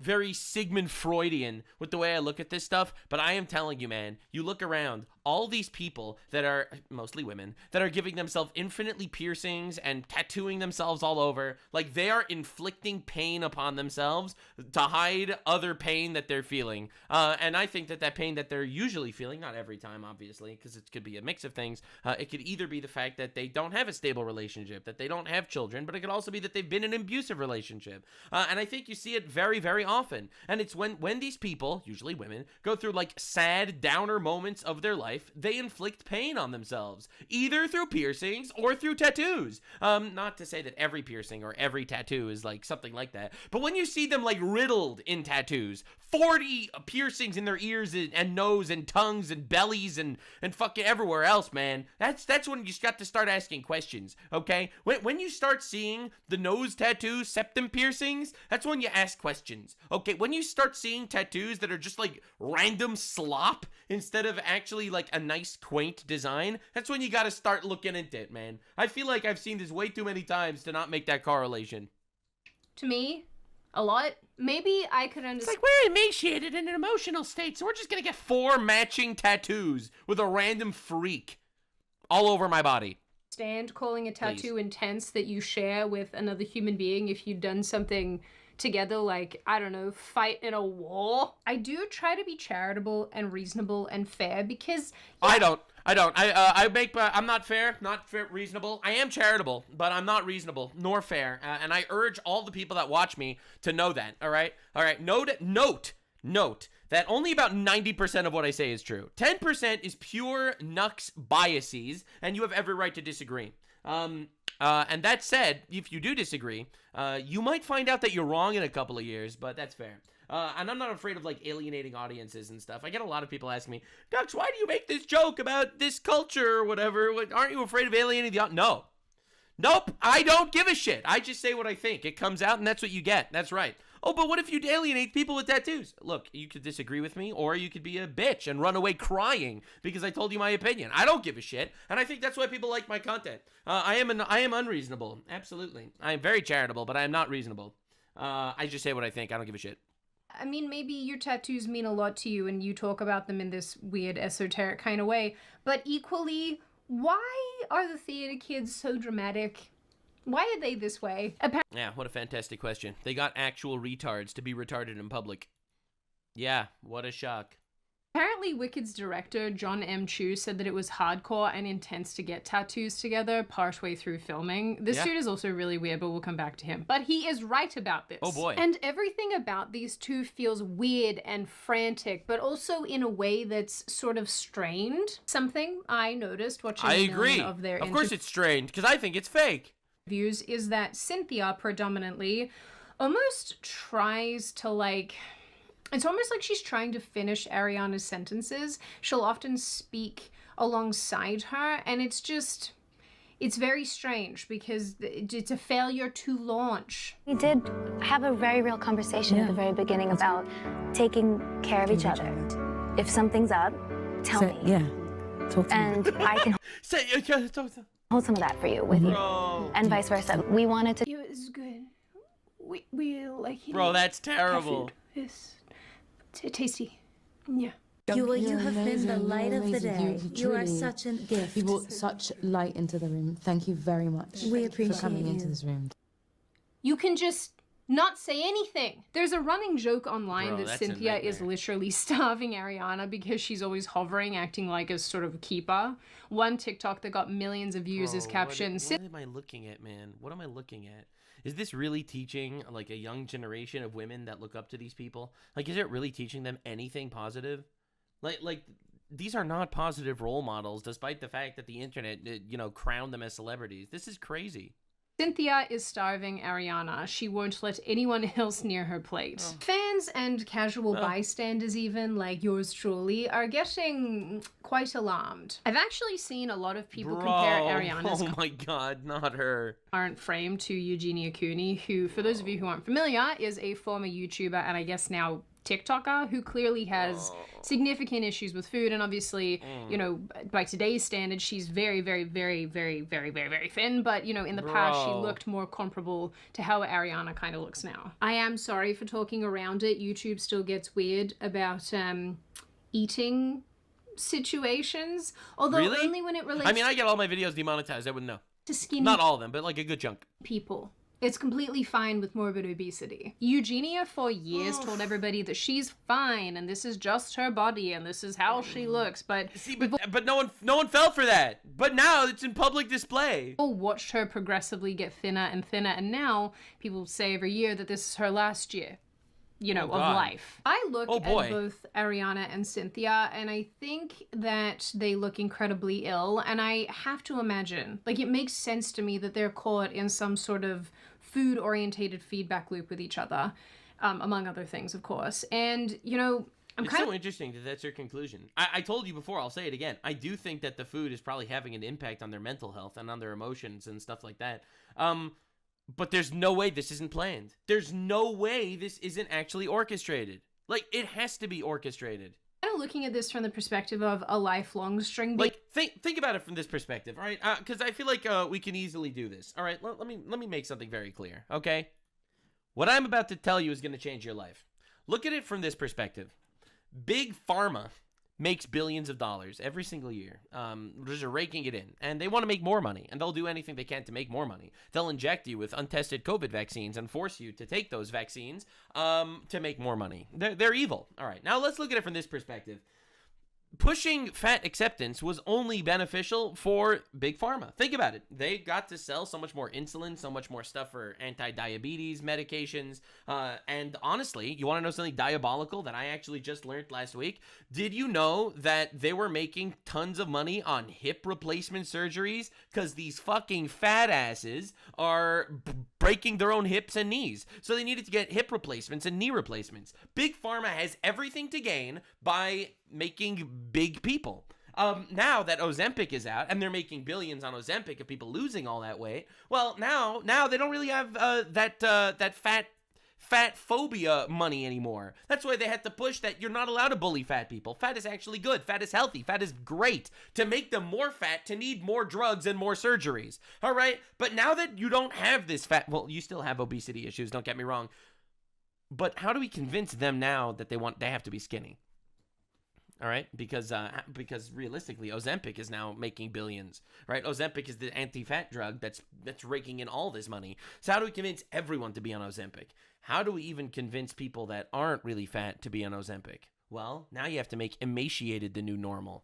very Sigmund Freudian with the way I look at this stuff, but I am telling you, man, you look around, all these people that are, mostly women, that are giving themselves infinitely piercings and tattooing themselves all over, like they are inflicting pain upon themselves to hide other pain that they're feeling. And I think that pain that they're usually feeling, not every time, obviously, because it could be a mix of things, it could either be the fact that they don't have a stable relationship, that they don't have children, but it could also be that they've been in an abusive relationship. And I think you see it very, very often. And it's when these people, usually women, go through like sad, downer moments of their life, they inflict pain on themselves, either through piercings or through tattoos. Not to say that every piercing or every tattoo is like something like that, but when you see them like riddled in tattoos, 40 piercings in their ears and nose and tongues and bellies and fucking everywhere else, man, that's when you just got to start asking questions, okay? When you start seeing the nose tattoos, septum piercings, that's when you ask questions, okay? When you start seeing tattoos that are just like random slop instead of actually like a nice quaint design, that's when you got to start looking into it, man. I feel like I've seen this way too many times to not make that correlation. To me, a lot. Maybe I could understand. It's like we're emaciated in an emotional state, so we're just gonna get 4 matching tattoos with a random freak all over my body. Stand calling a tattoo intense that you share with another human being if you've done something together, like, I don't know, fight in a war. I do try to be charitable and reasonable and fair because... Yeah. I'm not fair, reasonable. I am charitable, but I'm not reasonable nor fair. And I urge all the people that watch me to know that, all right? All right, note that only about 90% of what I say is true. 10% is pure Nux biases, and you have every right to disagree. And that said, if you do disagree, you might find out that you're wrong in a couple of years, but that's fair. And I'm not afraid of, like, alienating audiences and stuff. I get a lot of people asking me, Dux, why do you make this joke about this culture or whatever? Aren't you afraid of alienating the audience? No. Nope, I don't give a shit. I just say what I think. It comes out, and that's what you get. That's right. Oh, but what if you alienate people with tattoos? Look, you could disagree with me, or you could be a bitch and run away crying because I told you my opinion. I don't give a shit, and I think that's why people like my content. I am unreasonable. Absolutely. I am very charitable, but I am not reasonable. I just say what I think. I don't give a shit. I mean, maybe your tattoos mean a lot to you, and you talk about them in this weird, esoteric kind of way, but equally, why are the theater kids so dramatic? Why are they this way? Yeah, what a fantastic question. They got actual retards to be retarded in public. Yeah, what a shock. Apparently, Wicked's director, John M. Chu, said that it was hardcore and intense to get tattoos together partway through filming. This dude is also really weird, but we'll come back to him. But he is right about this. Oh boy. And everything about these two feels weird and frantic, but also in a way that's sort of strained. Something I noticed watching of their Of course it's strained, because I think it's fake. Views is that Cynthia predominantly almost tries to, like... It's almost like she's trying to finish Ariana's sentences. She'll often speak alongside her, and it's very strange because it's a failure to launch. We did have a very real conversation at the very beginning about taking care of each other. If something's up, tell me. Yeah, talk to me. And I can hold some of that for you with you, and vice versa. We wanted to. It was good. We like. Bro, that's terrible. Yes. Tasty. Yeah. You have been the light of the day. You are truly- such a gift. You brought such light into the room. Thank you very much. We appreciate for coming you. into this room. You can just not say anything. There's a running joke online Bro, that that's a Cynthia is nightmare. literally starving Ariana because she's always hovering, acting like a sort of keeper. One TikTok that got millions of views is Bro, captioned, What am I looking at, man? What am I looking at? Is this really teaching like a young generation of women that look up to these people? Like, is it really teaching them anything positive? Like these are not positive role models, despite the fact that the internet, crowned them as celebrities. This is crazy. Cynthia is starving Ariana. She won't let anyone else near her plate. Fans and casual bystanders even, like yours truly, are getting quite alarmed. I've actually seen a lot of people compare Ariana's Oh my god, not her. current frame to Eugenia Cooney, who, for those of you who aren't familiar, is a former YouTuber and I guess now TikToker who clearly has significant issues with food, and obviously, by today's standards, she's very, very, very, very, very, very, very thin, but, in the past, she looked more comparable to how Ariana kind of looks now. I am sorry for talking around it. YouTube still gets weird about eating situations, although Really? only when it relates I mean, I get all my videos demonetized. I wouldn't know. to skinny Not all of them, but like a good chunk. people. It's completely fine with morbid obesity. Eugenia for years told everybody that she's fine and this is just her body and this is how she looks, but But no one fell for that. But now it's in public display. people watched her progressively get thinner and thinner, and now people say every year that this is her last year, of God. life. I look Oh, at boy. both Ariana and Cynthia, and I think that they look incredibly ill, and I have to imagine, it makes sense to me that they're caught in some sort of food-orientated feedback loop with each other, among other things, of course. And, I'm It's kind so interesting that that's your conclusion. I told you before, I'll say it again. I do think that the food is probably having an impact on their mental health and on their emotions and stuff like that. But there's no way this isn't planned. There's no way this isn't actually orchestrated. It has to be orchestrated. of looking at this from the perspective of a lifelong string. Think about it from this perspective, all right? Because I feel like we can easily do this. All right, let me make something very clear, okay? What I'm about to tell you is going to change your life. Look at it from this perspective. Big Pharma makes billions of dollars every single year. Just raking it in. And they want to make more money. And they'll do anything they can to make more money. They'll inject you with untested COVID vaccines and force you to take those vaccines to make more money. They're evil. All right, now let's look at it from this perspective. Pushing fat acceptance was only beneficial for Big Pharma. Think about it. They got to sell so much more insulin, so much more stuff for anti-diabetes medications. And honestly, you want to know something diabolical that I actually just learned last week? Did you know that they were making tons of money on hip replacement surgeries? Because these fucking fat asses are breaking their own hips and knees. So they needed to get hip replacements and knee replacements. Big Pharma has everything to gain by making big people. Now that Ozempic is out and they're making billions on Ozempic of people losing all that weight, well, now they don't really have that fat phobia money anymore. That's why they had to push that you're not allowed to bully fat people. Fat is actually good. Fat is healthy. Fat is great. To make them more fat, to need more drugs and more surgeries. All right? But now that you don't have this fat, well, you still have obesity issues, don't get me wrong. But how do we convince them now that they have to be skinny? All right, because realistically, Ozempic is now making billions, right? Ozempic is the anti-fat drug that's raking in all this money. So how do we convince everyone to be on Ozempic? How do we even convince people that aren't really fat to be on Ozempic? Well, now you have to make emaciated the new normal.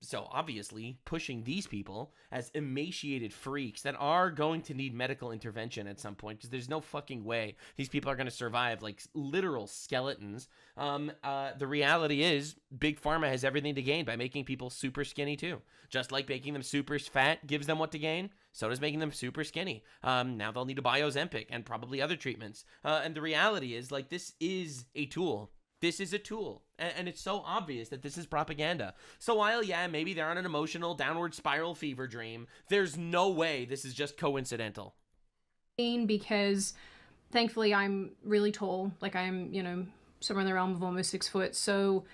So obviously, pushing these people as emaciated freaks that are going to need medical intervention at some point, because there's no fucking way these people are going to survive like literal skeletons. The reality is, Big Pharma has everything to gain by making people super skinny too. Just like making them super fat gives them what to gain, so does making them super skinny. Now they'll need to buy Ozempic and probably other treatments. And the reality is, this is a tool. This is a tool, and it's so obvious that this is propaganda. So while, maybe they're on an emotional downward spiral fever dream, there's no way this is just coincidental. Because thankfully I'm really tall. I'm, somewhere in the realm of almost 6 foot. So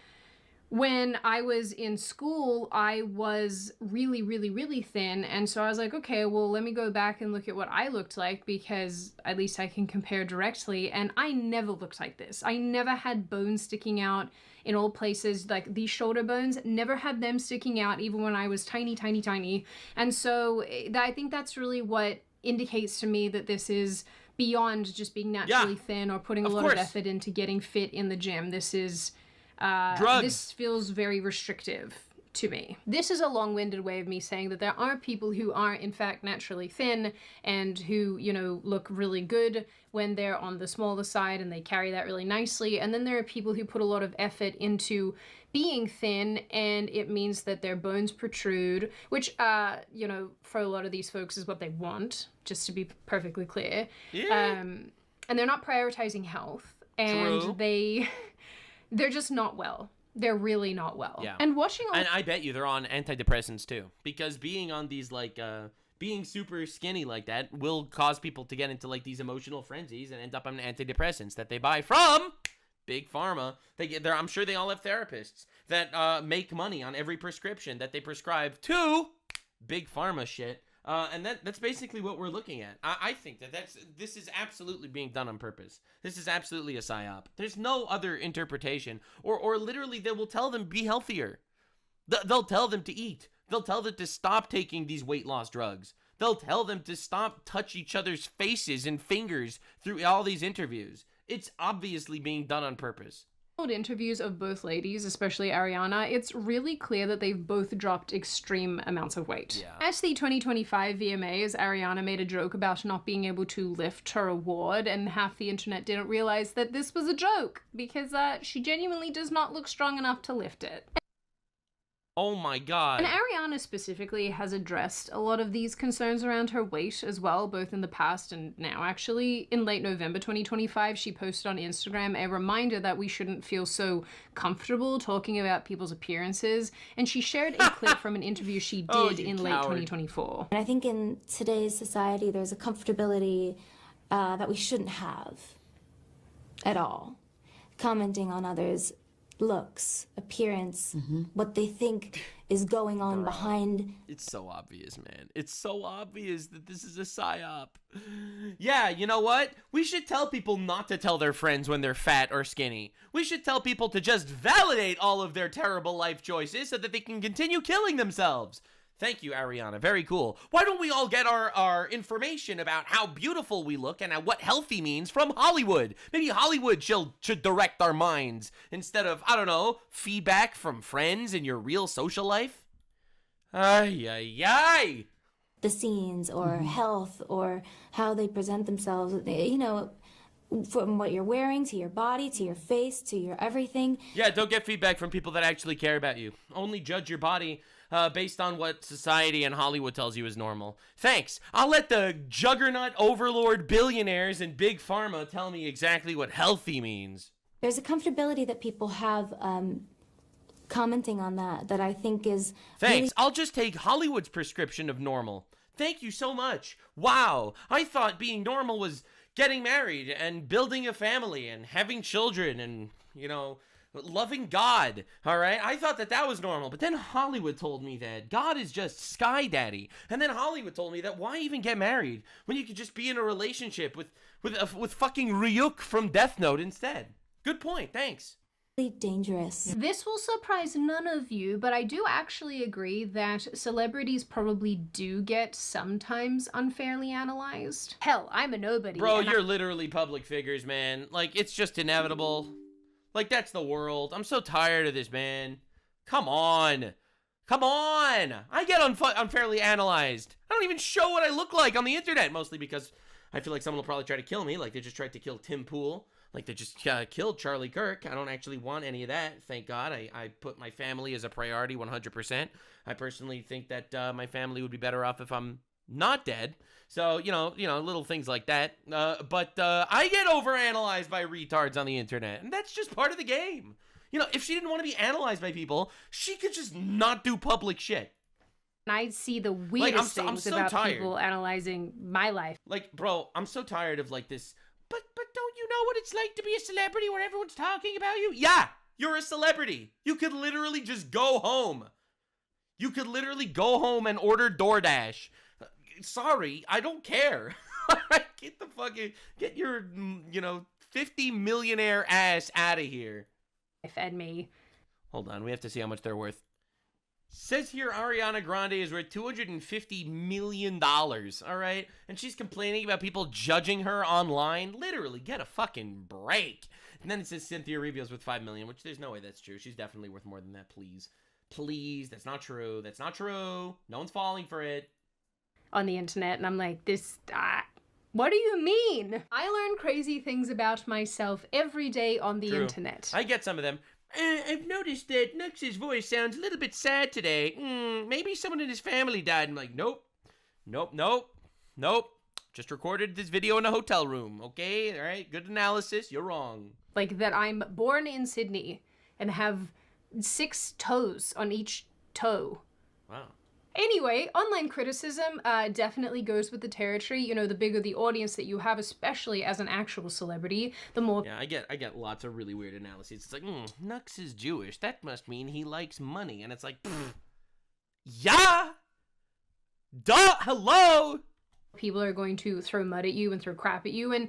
When I was in school, I was really, really, really thin. And so I was like, okay, well, let me go back and look at what I looked like because at least I can compare directly. And I never looked like this. I never had bones sticking out in all places. Like these shoulder bones, never had them sticking out even when I was tiny, tiny, tiny. And so I think that's really what indicates to me that this is beyond just being naturally thin or putting a lot of effort into getting fit in the gym. This is... this feels very restrictive to me. This is a long-winded way of me saying that there are people who are in fact naturally thin and who, you know, look really good when they're on the smaller side and they carry that really nicely. And then there are people who put a lot of effort into being thin and it means that their bones protrude, which, you know, for a lot of these folks is what they want, just to be perfectly clear. Yeah. And they're not prioritizing health and they're just not well. They're really not well. Yeah. And watching all... And I bet you they're on antidepressants too. Because being on these, like, being super skinny like that will cause people to get into, like, these emotional frenzies and end up on antidepressants that they buy from Big Pharma. I'm sure they all have therapists that make money on every prescription that they prescribe to Big Pharma shit. And that's basically what we're looking at. I think this is absolutely being done on purpose. This is absolutely a psyop. There's no other interpretation. Or literally they will tell them be healthier. They'll tell them to eat. They'll tell them to stop taking these weight loss drugs. They'll tell them to stop touch each other's faces and fingers through all these interviews. It's obviously being done on purpose. Interviews of both ladies, especially Ariana, it's really clear that they've both dropped extreme amounts of weight. Yeah. At the 2025 VMAs, Ariana made a joke about not being able to lift her award, and half the internet didn't realize that this was a joke because she genuinely does not look strong enough to lift it. Oh my god. And Ariana specifically has addressed a lot of these concerns around her weight as well, both in the past and now. Actually, in late November 2025, she posted on Instagram a reminder that we shouldn't feel so comfortable talking about people's appearances, and she shared a clip from an interview she did in late 2024. And I think in today's society, there's a comfortability that we shouldn't have at all. Commenting on others' looks, appearance, what they think is going on behind. It's so obvious, man. It's so obvious that this is a psyop. Yeah, you know what? We should tell people not to tell their friends when they're fat or skinny. We should tell people to just validate all of their terrible life choices so that they can continue killing themselves. Thank you, Ariana. Very cool. Why don't we all get our information about how beautiful we look and what healthy means from Hollywood? Maybe Hollywood should direct our minds instead of, I don't know, feedback from friends in your real social life? Ay, ay, ay. The scenes or health or how they present themselves, you know, from what you're wearing to your body, to your face, to your everything. Yeah, don't get feedback from people that actually care about you. Only judge your body based on what society and Hollywood tells you is normal. Thanks. I'll let the juggernaut overlord billionaires and Big Pharma tell me exactly what healthy means. There's a comfortability that people have commenting on that I think is... Thanks. Really... I'll just take Hollywood's prescription of normal. Thank you so much. Wow. I thought being normal was getting married and building a family and having children and, you know... loving God, all right? I thought that was normal, but then Hollywood told me that God is just Sky Daddy, and then Hollywood told me that why even get married when you could just be in a relationship with fucking Ryuk from Death Note instead? Good point, thanks. Dangerous. This will surprise none of you, but I do actually agree that celebrities probably do get sometimes unfairly analyzed. Hell, I'm a nobody. Bro, you're literally public figures, man. Like, it's just inevitable. Like, that's the world. I'm so tired of this, man. Come on. Come on. I get unfairly analyzed. I don't even show what I look like on the internet, mostly because I feel like someone will probably try to kill me, like they just tried to kill Tim Pool, like they just killed Charlie Kirk. I don't actually want any of that, thank God. I put my family as a priority 100%. I personally think that my family would be better off if I'm not dead. So, you know, little things like that. But I get overanalyzed by retards on the internet, and that's just part of the game. You know, if she didn't want to be analyzed by people, she could just not do public shit. And I see the weirdest things about people analyzing my life. Like, bro, I'm so tired of like this, but don't you know what it's like to be a celebrity where everyone's talking about you? Yeah, you're a celebrity. You could literally just go home. You could literally go home and order DoorDash. Sorry, I don't care. Get the fucking, get your, 50 millionaire ass out of here. And me. Hold on, we have to see how much they're worth. Says here Ariana Grande is worth $250 million, all right? And she's complaining about people judging her online. Literally, get a fucking break. And then it says Cynthia Erivo is worth $5 million, which there's no way that's true. She's definitely worth more than that, please. Please, that's not true. That's not true. No one's falling for it. On the internet, and I'm like, what do you mean? I learn crazy things about myself every day on the internet. I get some of them. I've noticed that Nux's voice sounds a little bit sad today. Maybe someone in his family died. I'm like, nope. Just recorded this video in a hotel room, okay? All right, good analysis. You're wrong. Like that I'm born in Sydney and have 6 toes on each toe. Wow. Anyway, online criticism definitely goes with the territory. You know, the bigger the audience that you have, especially as an actual celebrity, the more... Yeah, I get lots of really weird analyses. It's like, Nux is Jewish. That must mean he likes money. And it's like, yeah! Duh! Hello! People are going to throw mud at you and throw crap at you. And,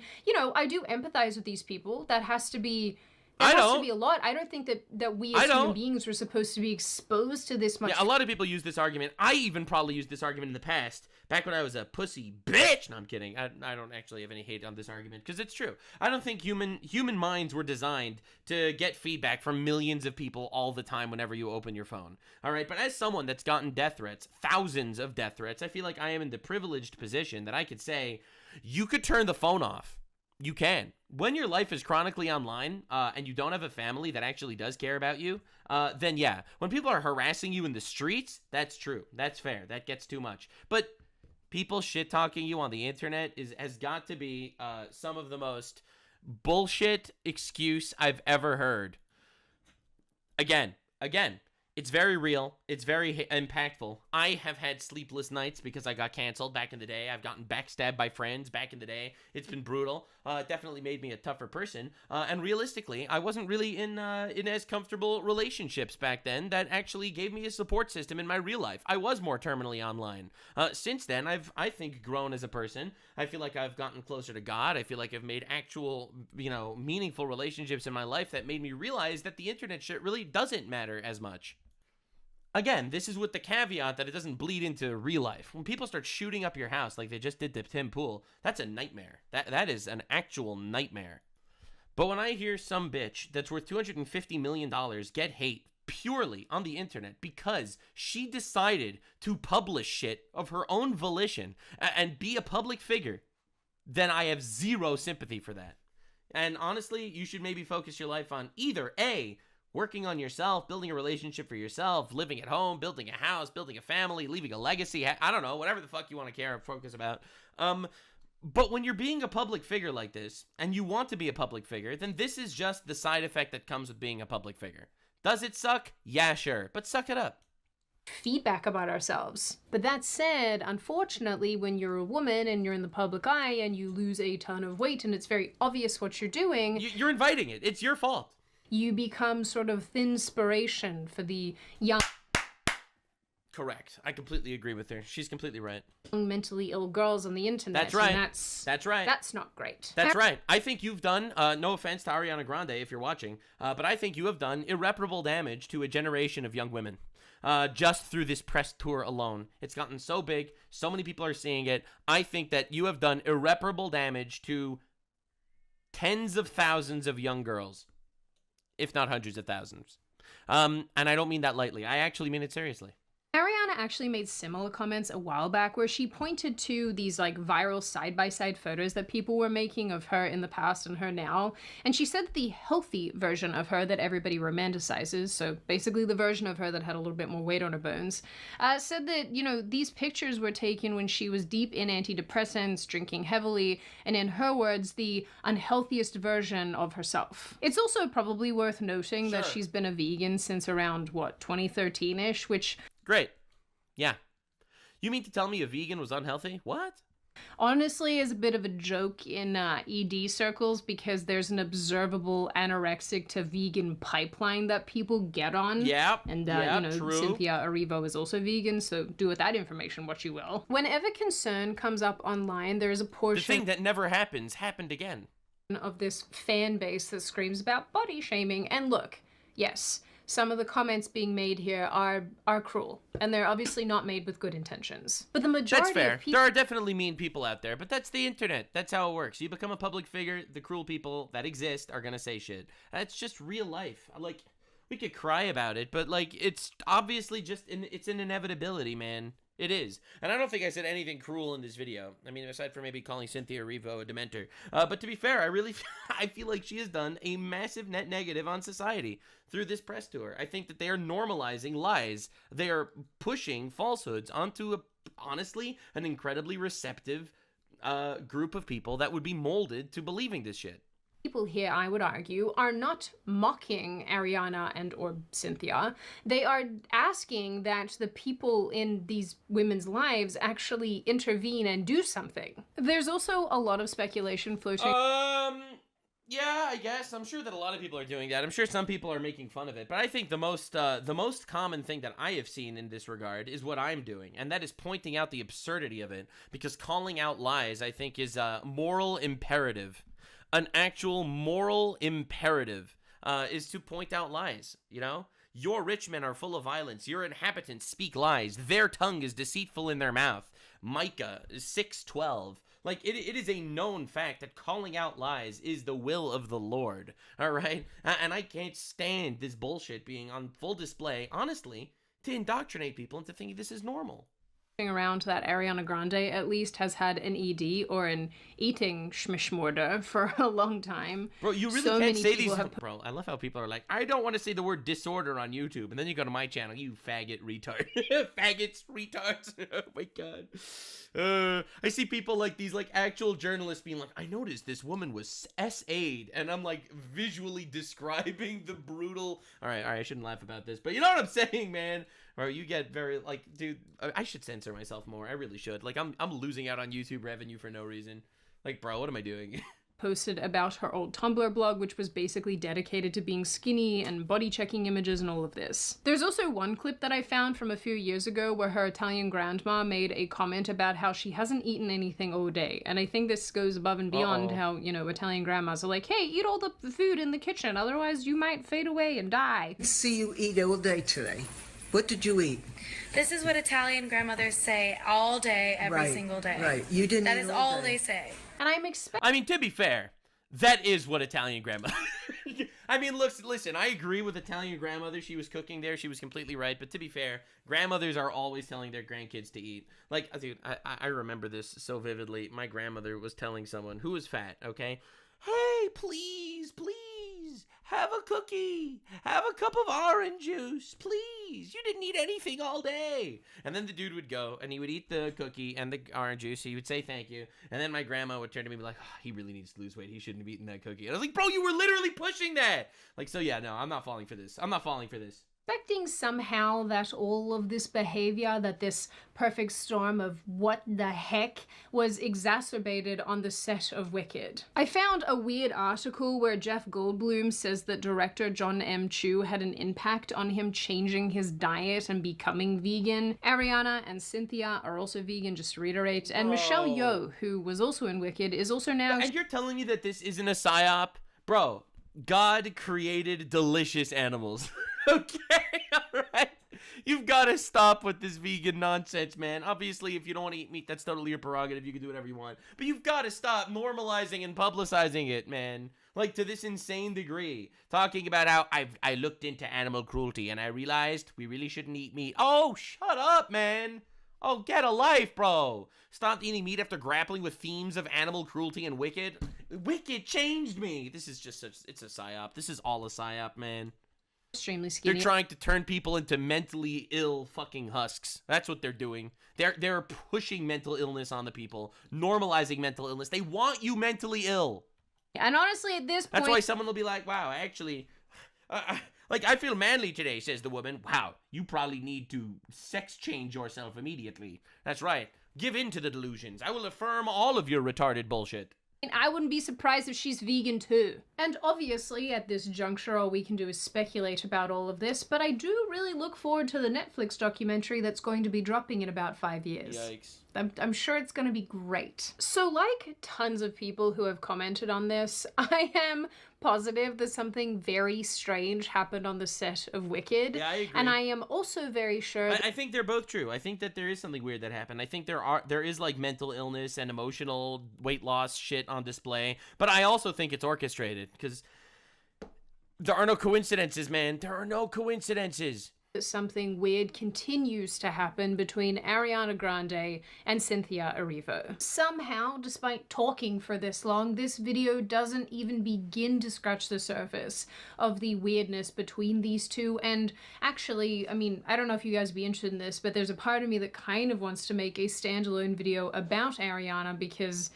I do empathize with these people. That has to be... It has to be a lot. I don't think that we as human beings were supposed to be exposed to this much. Yeah, a lot of people use this argument. I even probably used this argument in the past, back when I was a pussy bitch. No, I'm kidding. I don't actually have any hate on this argument, because it's true. I don't think human minds were designed to get feedback from millions of people all the time whenever you open your phone. All right, but as someone that's gotten death threats, thousands of death threats, I feel like I am in the privileged position that I could say, you could turn the phone off. You can. When your life is chronically online and you don't have a family that actually does care about you, then yeah. When people are harassing you in the streets, that's true. That's fair. That gets too much. But people shit-talking you on the internet has got to be some of the most bullshit excuse I've ever heard. Again, it's very real. It's very impactful. I have had sleepless nights because I got canceled back in the day. I've gotten backstabbed by friends back in the day. It's been brutal. It definitely made me a tougher person. And realistically, I wasn't really in as comfortable relationships back then that actually gave me a support system in my real life. I was more terminally online. Since then, I think, grown as a person. I feel like I've gotten closer to God. I feel like I've made actual, meaningful relationships in my life that made me realize that the internet shit really doesn't matter as much. Again, this is with the caveat that it doesn't bleed into real life. When people start shooting up your house like they just did to Tim Pool, that's a nightmare. That is an actual nightmare. But when I hear some bitch that's worth $250 million get hate purely on the internet because she decided to publish shit of her own volition and be a public figure, then I have zero sympathy for that. And honestly, you should maybe focus your life on either A, working on yourself, building a relationship for yourself, living at home, building a house, building a family, leaving a legacy. I don't know, whatever the fuck you want to care or focus about. But when you're being a public figure like this, and you want to be a public figure, then this is just the side effect that comes with being a public figure. Does it suck? Yeah, sure. But suck it up. Feedback about ourselves. But that said, unfortunately, when you're a woman and you're in the public eye and you lose a ton of weight and it's very obvious what you're doing... You're inviting it. It's your fault. You become sort of thinspiration for the young... Correct. I completely agree with her. She's completely right. Mentally ill girls on the internet. That's right. That's right. That's not great. That's right. I think you've done, no offense to Ariana Grande if you're watching, but I think you have done irreparable damage to a generation of young women. Just through this press tour alone. It's gotten so big. So many people are seeing it. I think that you have done irreparable damage to tens of thousands of young girls. If not hundreds of thousands. And I don't mean that lightly. I actually mean it seriously. Ariana actually made similar comments a while back where she pointed to these like viral side-by-side photos that people were making of her in the past and her now. And she said that the healthy version of her that everybody romanticizes, so basically the version of her that had a little bit more weight on her bones, said that, these pictures were taken when she was deep in antidepressants, drinking heavily, and in her words, the unhealthiest version of herself. It's also probably worth noting that she's been a vegan since around, 2013-ish, which... Great. Yeah. You mean to tell me a vegan was unhealthy? What? honestly is a bit of a joke in ED circles because there's an observable anorexic to vegan pipeline that people get on. Yep. And, true. Cynthia Erivo is also vegan, so do with that information what you will. Whenever concern comes up online, there's a portion... The thing that never happens happened again. ...of this fan base that screams about body shaming. And look, yes, some of the comments being made here are cruel, and they're obviously not made with good intentions. But the majority That's fair. of people... There are definitely mean people out there, but that's the internet. That's how it works. You become a public figure, the cruel people that exist are gonna say shit. That's just real life. Like, we could cry about it, but like, it's obviously just it's an inevitability, man. It is. And I don't think I said anything cruel in this video. I mean, aside from maybe calling Cynthia Erivo a dementor. But to be fair, I feel like she has done a massive net negative on society through this press tour. I think that they are normalizing lies. They are pushing falsehoods onto, honestly, an incredibly receptive group of people that would be molded to believing this shit. People here, I would argue, are not mocking Ariana and or Cynthia. They are asking that the people in these women's lives actually intervene and do something. There's also a lot of speculation floating. Yeah, I guess. I'm sure that a lot of people are doing that. I'm sure some people are making fun of it. But I think the most common thing that I have seen in this regard is what I'm doing. And that is pointing out the absurdity of it. Because calling out lies, I think, is a moral imperative. An actual moral imperative is to point out lies, you know? Your rich men are full of violence. Your inhabitants speak lies. Their tongue is deceitful in their mouth. Micah 6:12. Like, it is a known fact that calling out lies is the will of the Lord, all right? And I can't stand this bullshit being on full display, honestly, to indoctrinate people into thinking this is normal. Around that Ariana Grande at least has had an ED or an eating schmishmorder for a long time. Bro, you really can't say these. Bro, I love how people are like, I don't want to say the word disorder on YouTube, and then you go to my channel, you faggot retard. Faggots, retards. Oh my god. I see people like these like actual journalists being like, I noticed this woman was SA'd, and I'm like visually describing the brutal. All right, I shouldn't laugh about this, but you know what I'm saying, man. Or you get very, like, dude, I should censor myself more. I really should. Like, I'm losing out on YouTube revenue for no reason. Like, bro, what am I doing? Posted about her old Tumblr blog, which was basically dedicated to being skinny and body checking images and all of this. There's also one clip that I found from a few years ago where her Italian grandma made a comment about how she hasn't eaten anything all day. And I think this goes above and beyond how, you know, Italian grandmas are like, hey, eat all the food in the kitchen, otherwise you might fade away and die. See you eat all day today. What did you eat? This is what Italian grandmothers say all day, every single day. Right, you didn't That eat is all all day. they say. And I'm expecting... I mean, to be fair, that is what Italian grandma... I mean, listen, I agree with Italian grandmother. She was cooking there. She was completely right. But to be fair, grandmothers are always telling their grandkids to eat. Like, dude, I remember this so vividly. My grandmother was telling someone who was fat, okay? Hey, please, have a cookie. Have a cup of orange juice, please. You didn't eat anything all day. And then the dude would go, and he would eat the cookie and the orange juice. He would say thank you. And then my grandma would turn to me and be like, oh, he really needs to lose weight. He shouldn't have eaten that cookie. And I was like, bro, you were literally pushing that. Like, so yeah, no, I'm not falling for this. Expecting somehow that all of this behavior, that this perfect storm of what the heck was exacerbated on the set of Wicked. I found a weird article where Jeff Goldblum says that director John M. Chu had an impact on him changing his diet and becoming vegan. Ariana and Cynthia are also vegan, just to reiterate. And Michelle Yeoh, who was also in Wicked, is also now... And you're telling me that this isn't a psyop? Bro, God created delicious animals. Okay, alright. You've got to stop with this vegan nonsense, man. Obviously, if you don't want to eat meat, that's totally your prerogative. You can do whatever you want. But you've got to stop normalizing and publicizing it, man. Like, to this insane degree. Talking about how I looked into animal cruelty and I realized we really shouldn't eat meat. Oh, shut up, man. Oh, get a life, bro. Stopped eating meat after grappling with themes of animal cruelty and Wicked. Wicked changed me. This is just it's a psyop. This is all a psyop, man. Extremely skinny. They're trying to turn people into mentally ill fucking husks. That's what they're doing. They're pushing mental illness on the people, normalizing mental illness. They want you mentally ill. And honestly, at this point... That's why someone will be like, wow, actually, Like, I feel manly today, says the woman. Wow, you probably need to sex change yourself immediately. That's right. Give in to the delusions. I will affirm all of your retarded bullshit. I wouldn't be surprised if she's vegan too. And obviously, at this juncture, all we can do is speculate about all of this, but I do really look forward to the Netflix documentary that's going to be dropping in about 5 years. Yikes. I'm sure it's going to be great. So like tons of people who have commented on this, I am positive that something very strange happened on the set of Wicked. Yeah, I agree. And I am also very sure... I think they're both true. I think that there is something weird that happened. I think there is like mental illness and emotional weight loss shit on display. But I also think it's orchestrated because there are no coincidences, man. There are no coincidences. Something weird continues to happen between Ariana Grande and Cynthia Erivo. Somehow, despite talking for this long, this video doesn't even begin to scratch the surface of the weirdness between these two. And actually, I mean, I don't know if you guys would be interested in this, but there's a part of me that kind of wants to make a standalone video about Ariana because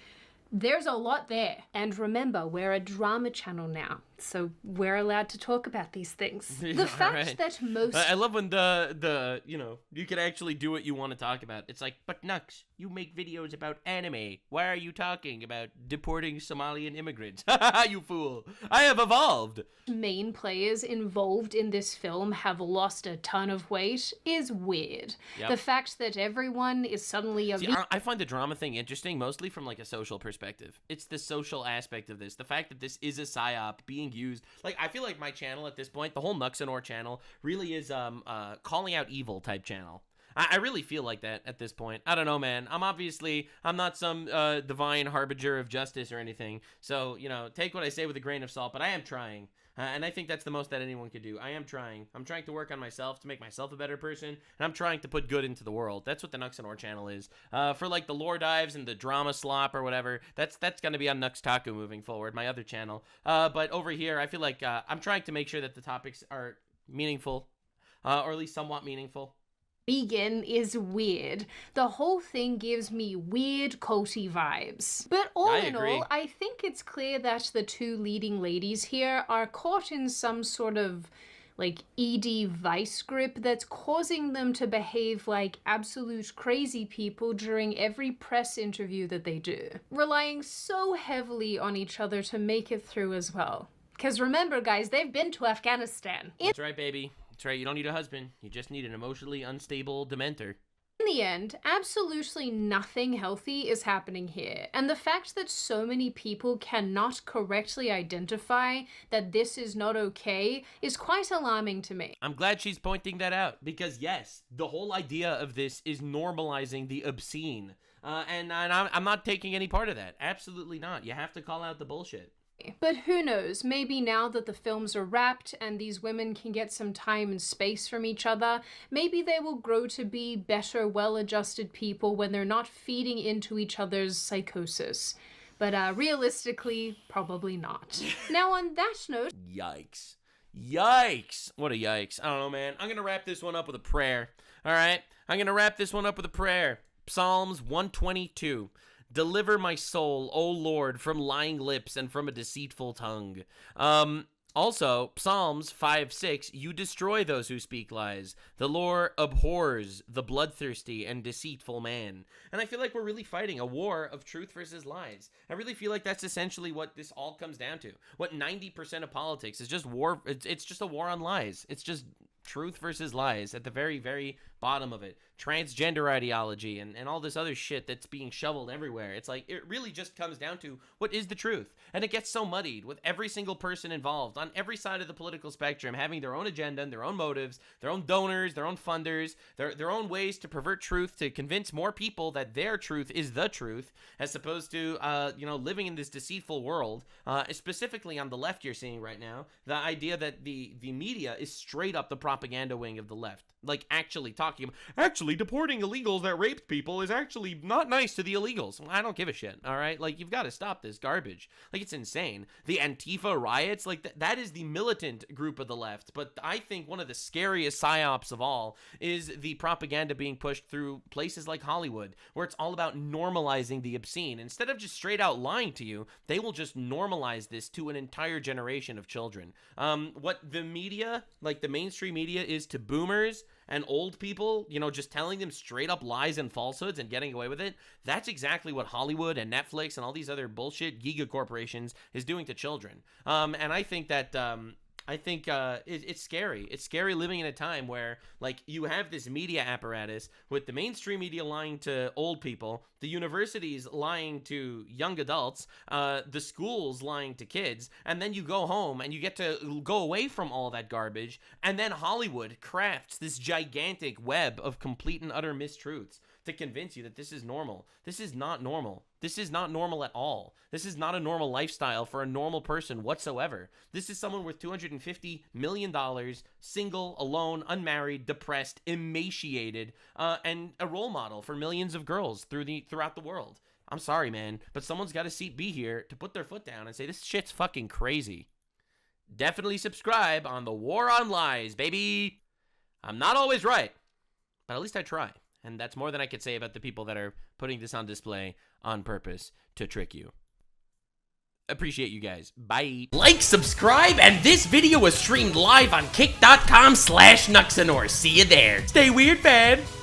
there's a lot there. And remember, we're a drama channel now, so we're allowed to talk about these things. The fact that most... I love when the you know, you can actually do what you want to talk about. It's like, but Nux, you make videos about anime. Why are you talking about deporting Somalian immigrants? You fool. I have evolved. Main players involved in this film have lost a ton of weight is weird. Yep. The fact that everyone is suddenly See, I find the drama thing interesting, mostly from like a social perspective. It's the social aspect of this. The fact that this is a psyop being used. Like, I feel like my channel at this point, the whole Nuxanor channel, really is calling out evil type channel. I really feel like that at this point. I don't know, man. I'm not some divine harbinger of justice or anything. So, you know, take what I say with a grain of salt, but I am trying. And I think that's the most that anyone could do. I am trying. I'm trying to work on myself to make myself a better person, and I'm trying to put good into the world. That's what the Nuxanor channel is. For like the lore dives and the drama slop or whatever, that's going to be on Taku moving forward, my other channel. But over here, I feel like I'm trying to make sure that the topics are meaningful, or at least somewhat meaningful. Vegan is weird. The whole thing gives me weird culty vibes. But all in all, I think it's clear that the two leading ladies here are caught in some sort of like ED vice grip that's causing them to behave like absolute crazy people during every press interview that they do, relying so heavily on each other to make it through as well. Because remember, guys, they've been to Afghanistan. That's right, baby. That's right, you don't need a husband. You just need an emotionally unstable dementor. In the end, absolutely nothing healthy is happening here. And the fact that so many people cannot correctly identify that this is not okay is quite alarming to me. I'm glad she's pointing that out because, yes, the whole idea of this is normalizing the obscene. And I'm not taking any part of that. Absolutely not. You have to call out the bullshit. But who knows, maybe now that the films are wrapped and these women can get some time and space from each other, maybe they will grow to be better, well-adjusted people when they're not feeding into each other's psychosis. But realistically, probably not. Now on that note... Yikes. Yikes. What a yikes. I don't know, man. I'm gonna wrap this one up with a prayer. Alright? I'm gonna wrap this one up with a prayer. Psalms 122. Deliver my soul, O Lord, from lying lips and from a deceitful tongue. Also, Psalms 5:6, you destroy those who speak lies. The Lord abhors the bloodthirsty and deceitful man. And I feel like we're really fighting a war of truth versus lies. I really feel like that's essentially what this all comes down to. What 90% of politics is just war. It's just a war on lies. It's just truth versus lies at the very, very bottom of it. Transgender ideology and all this other shit that's being shoveled everywhere. It's like, it really just comes down to what is the truth. And it gets so muddied with every single person involved on every side of the political spectrum having their own agenda and their own motives, their own donors, their own funders, their own ways to pervert truth to convince more people that their truth is the truth, as opposed to, living in this deceitful world, specifically on the left you're seeing right now, the idea that the media is straight up the propaganda wing of the left. Like, actually talking talking about, actually, deporting illegals that raped people is actually not nice to the illegals. I don't give a shit, all right? Like, you've got to stop this garbage. Like, it's insane. The Antifa riots, like, that is the militant group of the left. But I think one of the scariest psyops of all is the propaganda being pushed through places like Hollywood, where it's all about normalizing the obscene. Instead of just straight out lying to you, they will just normalize this to an entire generation of children. What the media, like the mainstream media, is to boomers and old people, you know, just telling them straight up lies and falsehoods and getting away with it, that's exactly what Hollywood and Netflix and all these other bullshit giga corporations is doing to children. And I think that it's scary. It's scary living in a time where, like, you have this media apparatus with the mainstream media lying to old people, the universities lying to young adults, the schools lying to kids, and then you go home and you get to go away from all that garbage, and then Hollywood crafts this gigantic web of complete and utter mistruths to convince you that this is normal. This is not normal. This is not normal at all. This is not a normal lifestyle for a normal person whatsoever. This is someone with $250 million, single, alone, unmarried, depressed, emaciated, and a role model for millions of girls throughout the world. I'm sorry, man, but someone's got to be here to put their foot down and say, this shit's fucking crazy. Definitely subscribe on the War on Lies, baby. I'm not always right, but at least I try. And that's more than I could say about the people that are putting this on display on purpose to trick you. Appreciate you guys. Bye. Like, subscribe, and this video was streamed live on kick.com/Nuxanor. See you there. Stay weird, fam.